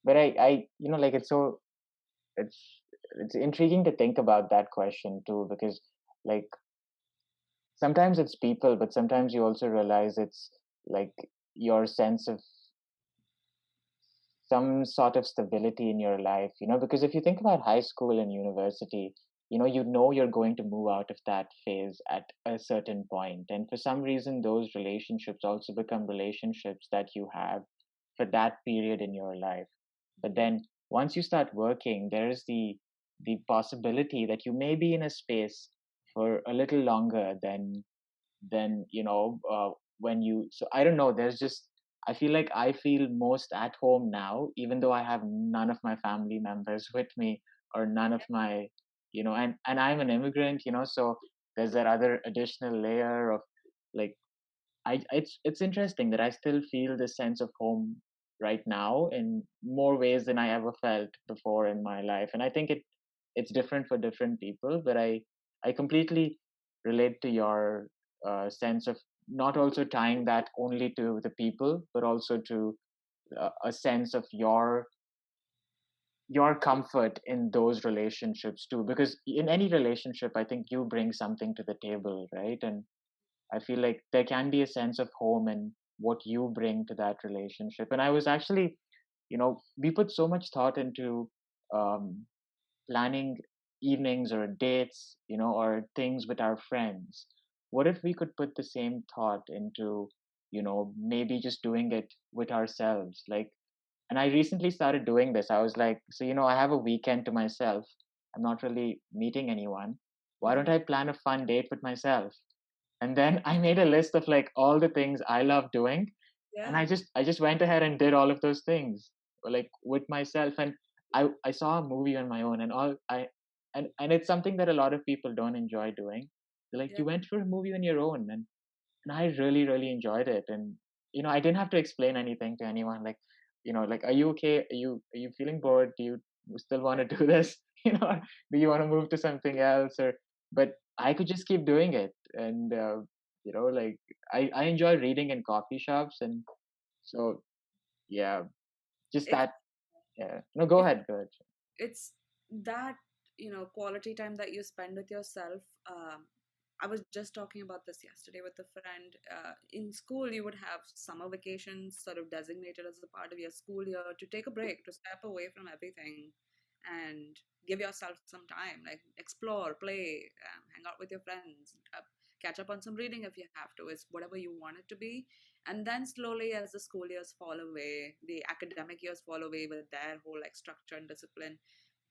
But like it's it's intriguing to think about that question too, because like sometimes it's people, but sometimes you also realize it's like your sense of some sort of stability in your life, because if you think about high school and university, you know you're going to move out of that phase at a certain point, and for some reason those relationships also become relationships that you have for that period in your life. But Mhm. then once you start working, there is the possibility that you may be in a space for a little longer than when you, so I don't know, there's just, I feel like I feel most at home now, even though I have none of my family members with me, or none of my, and I'm an immigrant, so there's that other additional layer of like, it's interesting that I still feel this sense of home right now in more ways than I ever felt before in my life, and I think it's different for different people. But I completely relate to your sense of not also tying that only to the people, but also to a sense of your your comfort in those relationships too, because in any relationship I think you bring something to the table, right? And I feel like there can be a sense of home and what you bring to that relationship. And I was actually, we put so much thought into um, planning evenings or dates, or things with our friends. What if we could put the same thought into, maybe just doing it with ourselves? Like, and I recently started doing this. I was like, so, I have a weekend to myself. I'm not really meeting anyone. Why don't Hmm. I plan a fun date with myself? And then I made a list of like all the things I love doing, and Yeah, I just went ahead and did all of those things like with myself. And I saw a movie on my own, and all I and it's something that a lot of people don't enjoy doing. They're like, yeah, you went for a movie on your own, and I really, really enjoyed it. And I didn't have to explain anything to anyone. Like, like, are you okay? Are you feeling bored? Do you still want to do this? Do you want to move to something else? Or but I could just keep doing it. And like I enjoy reading in coffee shops, and so yeah, just it's that. Yeah, no, go it's ahead, go ahead. it's that, quality time that you spend with yourself. I was just talking about this yesterday with a friend. In school you would have summer vacations sort of designated as a part of your school year to take a break, to step away from everything and give yourself some time, like explore, play, hang out with your friends, catch up on some reading if you have to. It's whatever you want it to be. And then slowly, as the school years fall away, the academic years fall away with their whole like structure and discipline,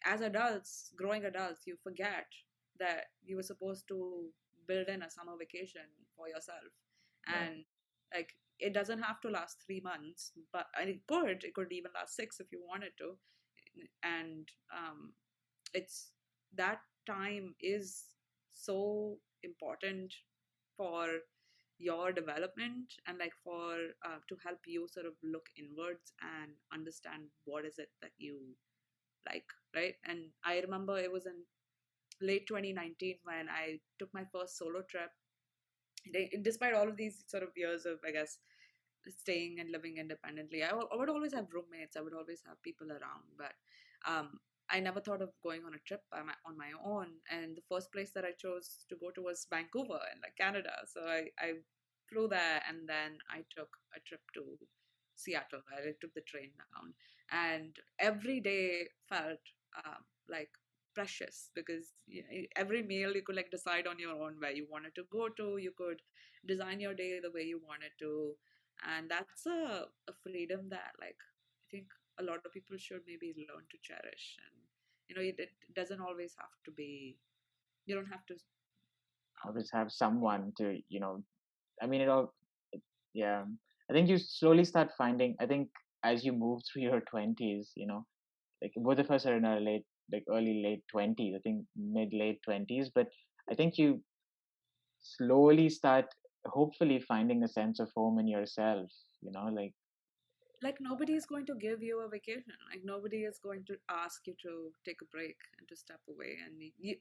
as adults, growing adults, you forget that you were supposed to build in a summer vacation for yourself. Yeah, And like, it doesn't have to last 3 months, but and it could even last six if you wanted to. And it's that time is so important for your development, and like for to help you sort of look inwards and understand what is it that you like, right? And I remember it was in late 2019 when I took my first solo trip. Despite all of these sort of years of, I guess, staying and living independently, I would always have roommates, I would always have people around, but I never thought of going on a trip on my own. And the first place that I chose to go to was Vancouver in like Canada. So I flew there, and then I took a trip to Seattle. I took the train down, and every day felt like precious, because every meal you could like decide on your own where you wanted to go to. You could design your day the way you wanted to, and that's a freedom that, like, I think a lot of people should maybe learn to cherish. And it doesn't always have to be, you don't have to. always have someone to, I mean, yeah. I think you slowly start finding, I think, as you move through your 20s, like both of us are in our like early late 20s, I think mid late 20s, but I think you slowly start hopefully finding a sense of home in yourself, like, Like, nobody is going to give you a vacation. Like, nobody is going to ask you to take a break and to step away. And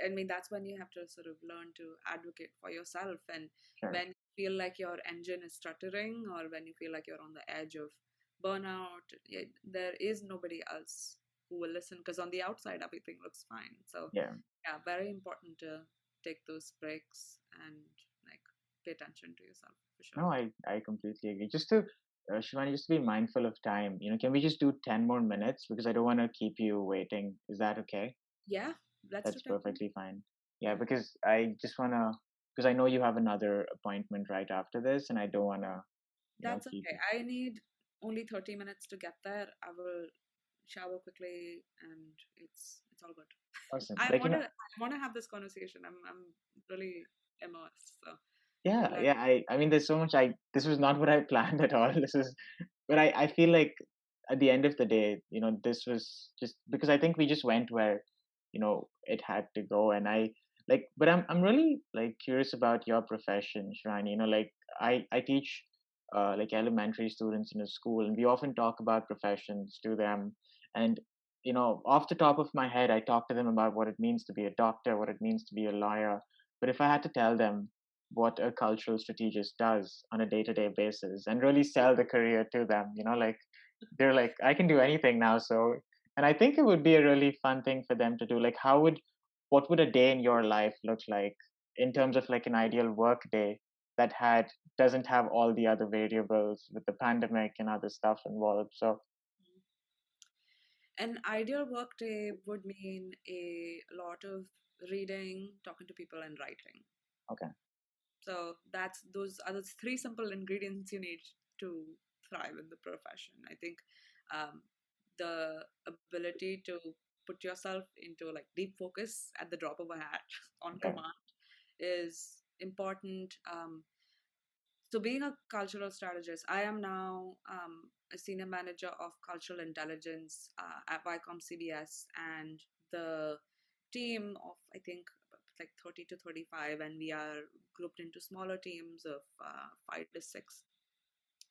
I mean, that's when you have to sort of learn to advocate for yourself. And sure, when you feel like your engine is stuttering, or when you feel like you're on the edge of burnout, there is nobody else who will listen, because on the outside everything looks fine. So yeah. yeah, very important to take those breaks and like pay attention to yourself for sure. No, I completely agree. Just to, Shivani, just to be mindful of time, can we just do 10 more minutes? Because I don't want to keep you waiting. Is that okay? Yeah, let's do That's that. perfectly fine. Yeah, Yeah. because I just want to, because I know you have another appointment right after this, and I don't want to, That's keep okay. you. I need only 30 minutes to get there. I will shower quickly, and it's all good. Awesome. I Like, wanna have this conversation. I'm really immersed. So I'm yeah, glad. yeah. I mean, there's so much. This was not what I planned at all. This is, but I feel like at the end of the day, this was just because I think we just went where, it had to go, and I like. But I'm really like curious about your profession, Shrine. Like I teach, like elementary students in a school, and we often talk about professions to them, and off the top of my head, I talk to them about what it means to be a doctor, what it means to be a lawyer. But if I had to tell them what a cultural strategist does on a day-to-day basis and really sell the career to them, like they're like, I can do anything now, so And I think it would be a really fun thing for them to do. Like, what would a day in your life look like in terms of like an ideal work day that doesn't have all the other variables with the pandemic and other stuff involved. So, An ideal work day would mean a lot of reading, talking to people, and writing. okay, So that's those are the three simple ingredients you need to thrive in the profession. I think um, the ability to put yourself into like deep focus at the drop of a hat on okay, command is important. So being a cultural strategist, I am now a senior manager of cultural intelligence at Viacom CBS, and the team of I think like 30 to 35, and we are grouped into smaller teams of 5 to 6.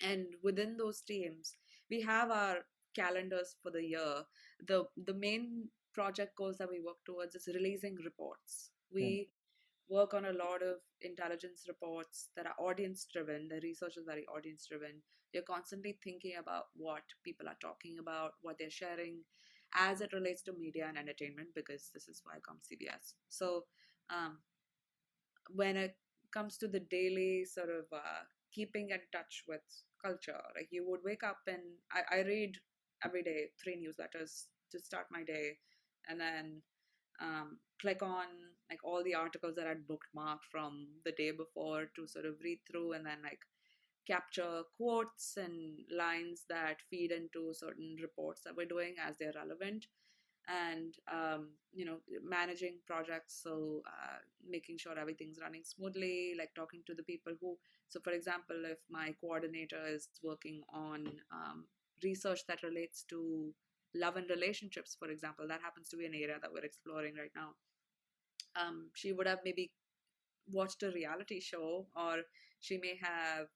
And within those teams, we have our calendars for the year. The main project goals that we work towards is releasing reports. mm, We work on a lot of intelligence reports that are audience driven. The research is very audience driven. You're constantly thinking about what people are talking about, what they're sharing as it relates to media and entertainment, because this is Viacom CBS. So um, when it comes to the daily sort of keeping in touch with culture, like you would wake up and I read every day 3 newsletters to start my day, and then click on like all the articles that I'd bookmarked from the day before to sort of read through, and then like capture quotes and lines that feed into certain reports that we're doing as they're relevant. And managing projects, so making sure everything's running smoothly, like talking to the people who, so for example, if my coordinator is working on research that relates to love and relationships, for example, that happens to be an area that we're exploring right now. She would have maybe watched a reality show, or she may have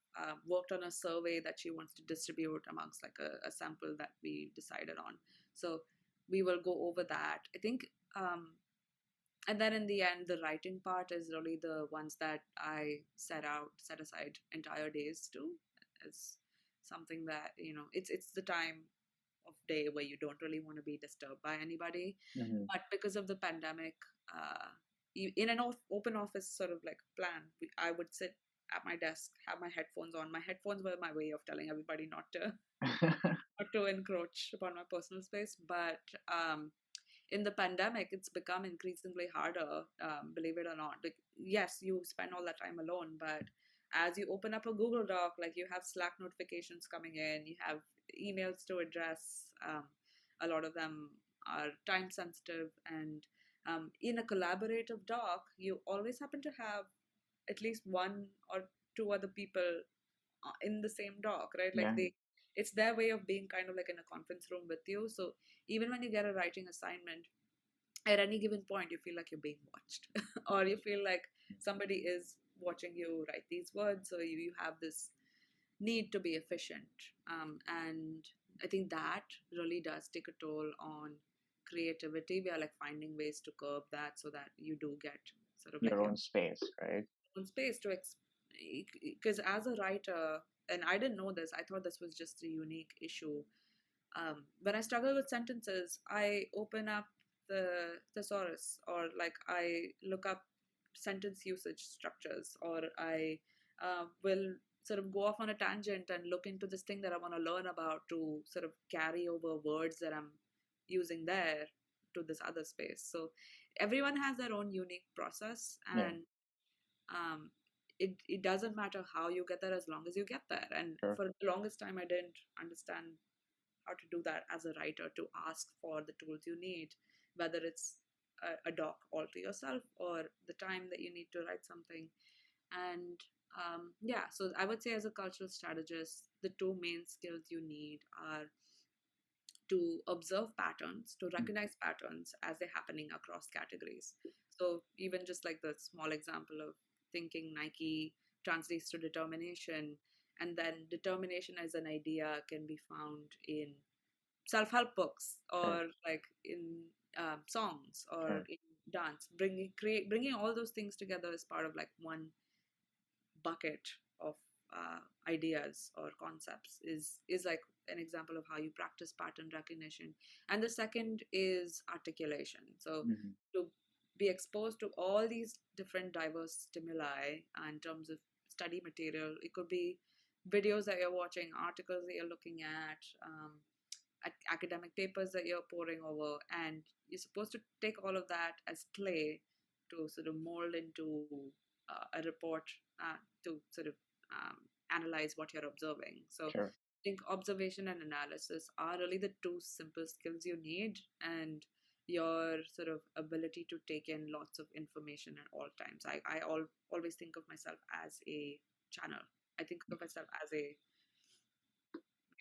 worked on a survey that she wants to distribute amongst like a sample that we decided on. So we will go over that, I think. And then in the end, the writing part is really the ones that I set aside entire days to, as something that, it's the time of day where you don't really want to be disturbed by anybody. mm-hmm, But because of the pandemic, uh, in an open office sort of like plan, I would sit at my desk, have my headphones on. My headphones were my way of telling everybody not to encroach upon my personal space. But in the pandemic, it's become increasingly harder, believe it or not. Like, yes, you spend all that time alone, but as you open up a Google Doc, like you have Slack notifications coming in, you have emails to address. A lot of them are time sensitive, and in a collaborative doc, you always happen to have at least one or two other people in the same doc, right? Like yeah, it's their way of being kind of like in a conference room with you. So even when you get a writing assignment, at any given point, you feel like you're being watched, or you feel like somebody is watching you write these words. So you have this need to be efficient. And I think that really does take a toll on creativity. We are like finding ways to curb that so that you do get sort of like your your own space, right? own space to because as a writer, and I didn't know this, I thought this was just a unique issue. When I struggle with sentences, I open up the thesaurus, or like I look up sentence usage structures, or I will sort of go off on a tangent and look into this thing that I want to learn about to sort of carry over words that I'm using there to this other space. So everyone has their own unique process, Yeah, and um, it doesn't matter how you get there as long as you get there. And sure. for the longest time, I didn't understand how to do that as a writer, to ask for the tools you need, whether it's a doc all to yourself or the time that you need to write something. And yeah, so I would say as a cultural strategist, the two main skills you need are to observe patterns, to Mm, recognize patterns as they're happening across categories. So even just like the small example of thinking Nike translates to determination, and then determination as an idea can be found in self-help books, sure, or like in songs, or sure. in dance. Bringing all those things together as part of like one bucket of ideas or concepts is like an example of how you practice pattern recognition. And the second is articulation. So Mhm. to be exposed to all these different diverse stimuli in terms of study material, it could be videos that you're watching, articles that you're looking at, academic papers that you're poring over, and you're supposed to take all of that as clay to sort of mold into a report to sort of um, analyze what you're observing. So Sure. I think observation and analysis are really the two simple skills you need, and your sort of ability to take in lots of information at all times. Always think of myself as a channel. I think of myself as a,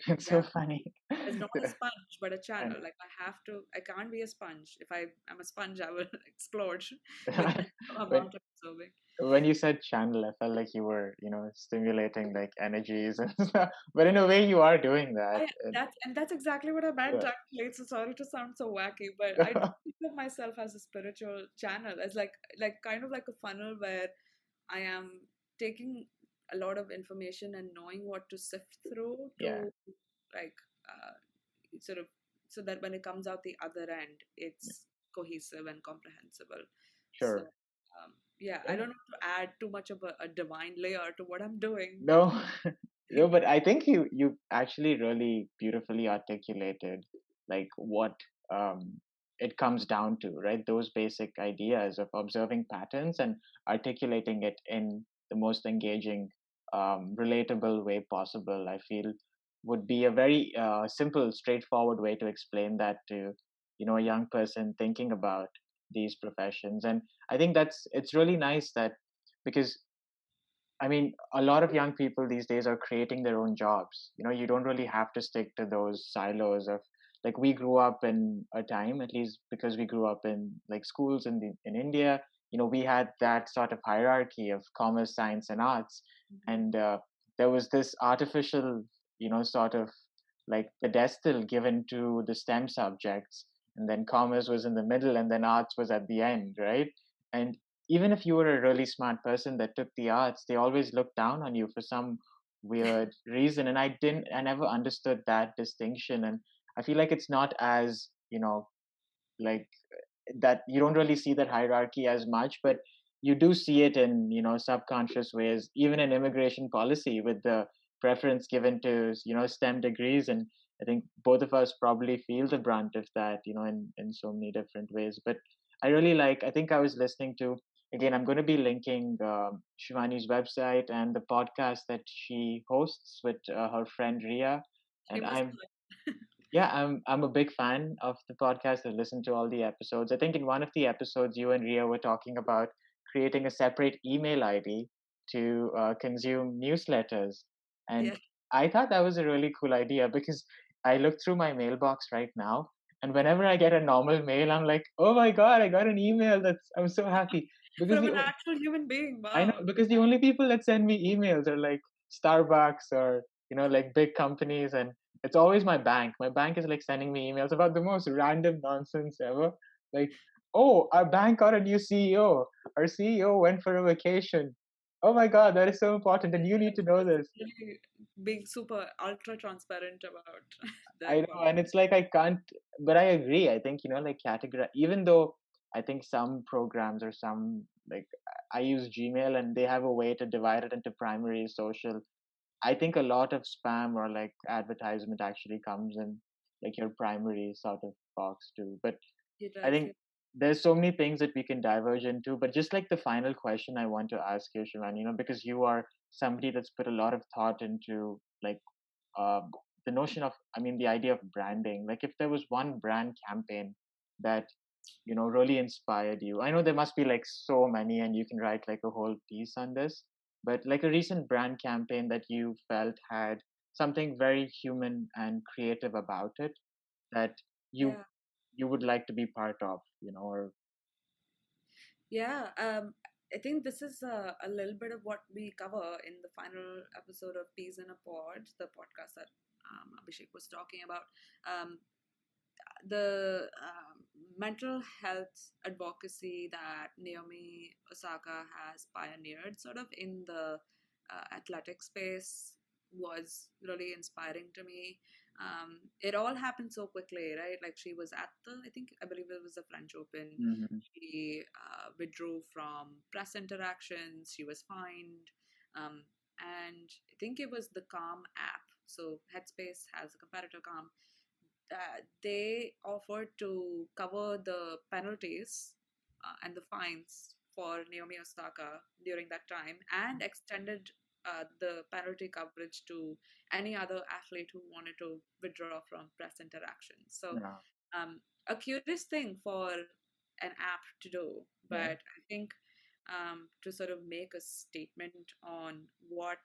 like, It's so yeah, funny. it's not a sponge, but a I channel. know. Like I can't be a sponge. If I'm a sponge, I will explode with the But amount of absorbing. when you said channel, I felt like you were, stimulating like energies and stuff. But in a way, you are doing that. That's exactly what I meant Yeah. actually. So sorry to sound so wacky, but I do think of myself as a spiritual channel, as like kind of like a funnel where I am taking a lot of information and knowing what to sift through Yeah, to like sort of, so that when it comes out the other end, it's cohesive and comprehensible. So sure. yeah, I Yeah. don't want to add too much of a divine layer to what I'm doing, but No, no, but I think you actually really beautifully articulated like what um it comes down to, right? Those basic ideas of observing patterns and articulating it in the most engaging, relatable way possible. I feel would be a very simple, straightforward way to explain that to a young person thinking about these professions. And I think it's really nice that because I mean, a lot of young people these days are creating their own jobs. You don't really have to stick to those silos of like we grew up in a time, at least because we grew up in like schools in India. We had that sort of hierarchy of commerce, science, and arts, Mhm. and there was this artificial, sort of like pedestal given to the STEM subjects, and then commerce was in the middle, and then arts was at the end, right? And even if you were a really smart person that took the arts, they always looked down on you for some weird reason. And I never understood that distinction. And I feel like it's not as, like that you don't really see that hierarchy as much, but you do see it in subconscious ways, even in immigration policy with the preference given to STEM degrees. And I think both of us probably feel the brunt of that, in so many different ways. But I think I was listening to, again, I'm going to be linking Shivani's website and the podcast that she hosts with her friend Ria. And Shameless I'm plug. yeah, I'm a big fan of the podcast. I've listened to all the episodes. I think in one of the episodes, you and Ria were talking about creating a separate email ID to consume newsletters, and Yeah. I thought that was a really cool idea because I look through my mailbox right now, and whenever I get a normal mail, I'm like, oh my god, I got an email. I'm so happy because From an actual human being. I know Wow. because the only people that send me emails are like Starbucks or like big companies, and it's always my bank. My bank is like sending me emails about the most random nonsense ever. Like, oh, our bank got a new CEO. Our CEO went for a vacation. Oh my God, that is so important, and you need to know this. Really being super ultra transparent about their I know, and it's like I can't, but I agree. I think like categorize. Even though I think some programs or some like I use Gmail, and they have a way to divide it into primary, social. I think a lot of spam or like advertisement actually comes in like your primary sort of box too. But It I does. think there's so many things that we can diverge into. But just like the final question I want to ask you, Shivan, because you are somebody that's put a lot of thought into like um, the notion of, I mean, the idea of branding. Like if there was one brand campaign that really inspired you. I know there must be like so many, and you can write like a whole piece on this, but like a recent brand campaign that you felt had something very human and creative about it that you Yeah. you would like to be part of, or Yeah. I think this is a little bit of what we cover in the final episode of Peas in a Pod, the podcast that Abhishek was talking about. Um, the mental health advocacy that Naomi Osaka has pioneered, sort of in the athletic space was really inspiring to me. It all happened so quickly, right? Like she was at I believe it was the French Open. Hmm. She withdrew from press interactions. She was fined. Um, and I think it was the Calm app. So Headspace has a competitor, Calm. They offered to cover the penalties and the fines for Naomi Osaka during that time, and extended the penalty coverage to any other athlete who wanted to withdraw from press interactions. So, Yeah. um, a curious thing for an app to do, Yeah. but I think to sort of make a statement on what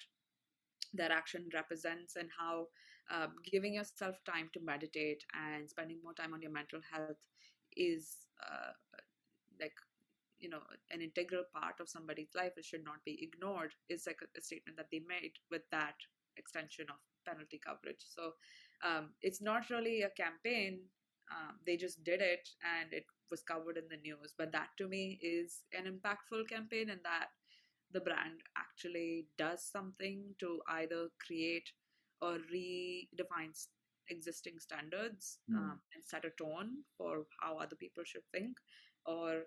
that action represents and how giving yourself time to meditate and spending more time on your mental health is like an integral part of somebody's life. It should not be ignored is like a statement that they made with that extension of penalty coverage. So it's not really a campaign. They just did it and it was covered in the news, but that to me is an impactful campaign, and that the brand actually does something to either create or redefine existing standards, Mm. and set a tone for how other people should think, or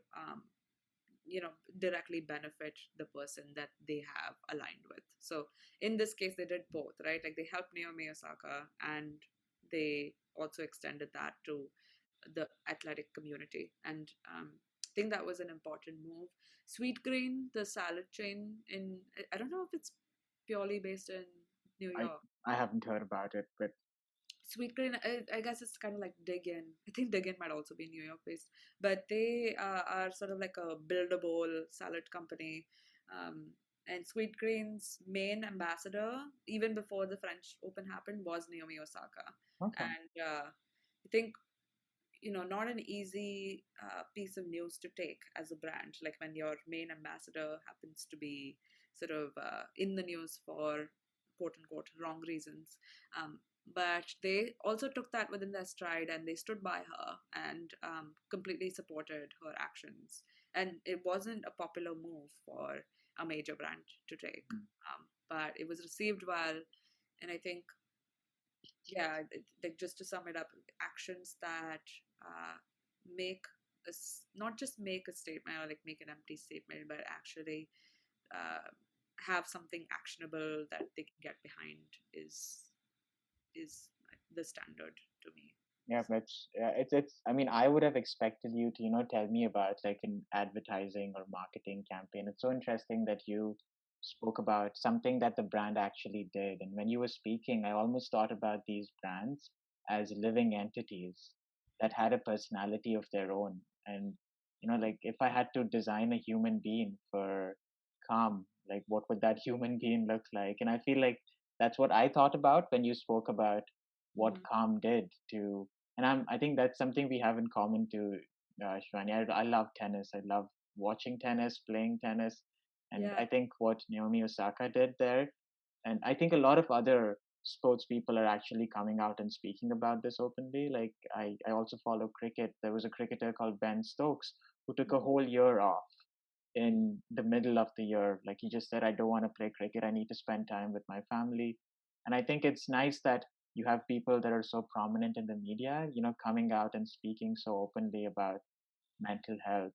directly benefit the person that they have aligned with. So in this case they did both, right? Like they helped Naomi Osaka and they also extended that to the athletic community. And I think that was an important move. Sweet Green, the salad chain in, I don't know if it's purely based in New I York. I haven't heard about it, but Sweet Green, I guess it's kind of like Dig In. I think Dig In might also be New York based, but they are sort of like a build a bowl salad company. Um, and Sweet Green's main ambassador, even before the French Open happened, was Naomi Osaka. okay. And I think not an easy piece of news to take as a brand, like when your main ambassador happens to be sort of in the news for quote unquote wrong reasons. um, but they also took that within their stride and they stood by her and completely supported her actions, and it wasn't a popular move for a major brand to take, Mm. but it was received well. And I think, yeah, like just to sum it up, actions that uh, make us not just make a statement or like make an empty statement, but actually uh, have something actionable that they can get behind is the standard to me. Yeah, but it's. I mean, I would have expected you to, tell me about like an advertising or marketing campaign. It's so interesting that you spoke about something that the brand actually did. And when you were speaking, I almost thought about these brands as living entities that had a personality of their own. And like if I had to design a human being for Calm, like what would that human being look like? And I feel like that's what I thought about when you spoke about what Mm-hmm. Calm did to, and I think that's something we have in common too, Shivani. I love tennis. I love watching tennis, playing tennis, and Yeah. I think what Naomi Osaka did there, and I think a lot of other sports people are actually coming out and speaking about this openly. Like I also follow cricket. There was a cricketer called Ben Stokes who took a Mm-hmm. whole year off in the middle of the year. Like he just said, I don't want to play cricket. I need to spend time with my family. And I think it's nice that you have people that are so prominent in the media, coming out and speaking so openly about mental health.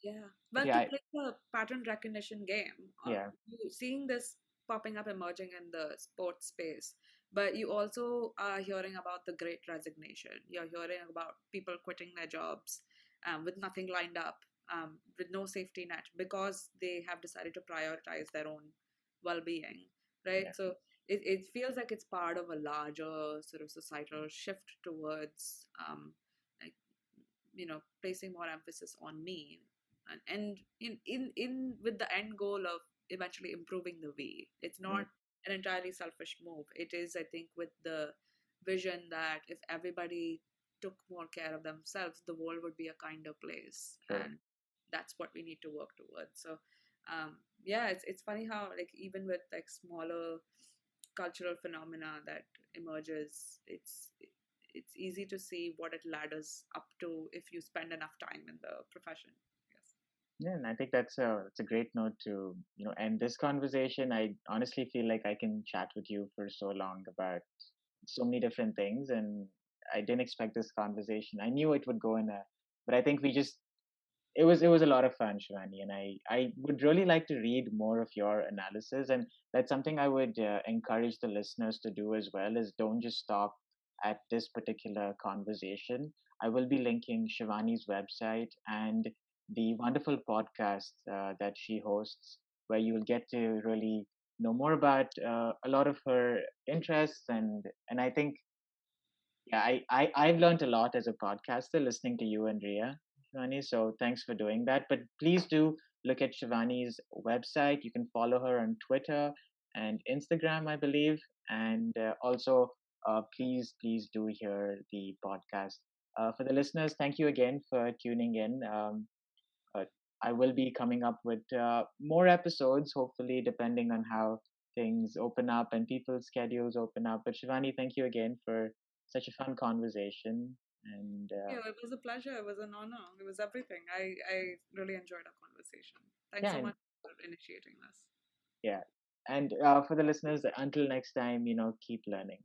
Yeah, But but yeah, to play the pattern recognition game, yeah, you seeing this popping up, emerging in the sports space, but you also are hearing about the Great Resignation. You're hearing about people quitting their jobs with nothing lined up, with no safety net, because they have decided to prioritize their own well-being, right? yeah, So it feels like it's part of a larger sort of societal shift towards like placing more emphasis on me, and in with the end goal of eventually improving the we. It's yeah, not an entirely selfish move. It is, I think, with the vision that if everybody took more care of themselves, the world would be a kinder place, sure. and that's what we need to work towards. So yeah, it's funny how like even with like smaller cultural phenomena that emerges, it's easy to see what it ladders up to if you spend enough time in the profession. Yes. Yeah, and I think that's a great note to end this conversation. I honestly feel like I can chat with you for so long about so many different things, and I didn't expect this conversation. I knew it would go in a, but I think we just it was a lot of fun, Shivani, and I would really like to read more of your analysis, and that's something I would encourage the listeners to do as well. Is don't just stop at this particular conversation. I will be linking Shivani's website and the wonderful podcast that she hosts, where you will get to really know more about a lot of her interests, and I think yeah, I've learned a lot as a podcaster listening to you and Ria, Shivani. So thanks for doing that. But please do look at Shivani's website. You can follow her on Twitter and Instagram, I believe. And also, please do hear the podcast. For the listeners, thank you again for tuning in. But I will be coming up with more episodes, hopefully, depending on how things open up and people's schedules open up. But Shivani, thank you again for such a fun conversation. And Yeah, it was a pleasure. It was an honor. It was everything. I really enjoyed our conversation. Thanks yeah, so and much for initiating this. yeah. And for the listeners, until next time, keep learning.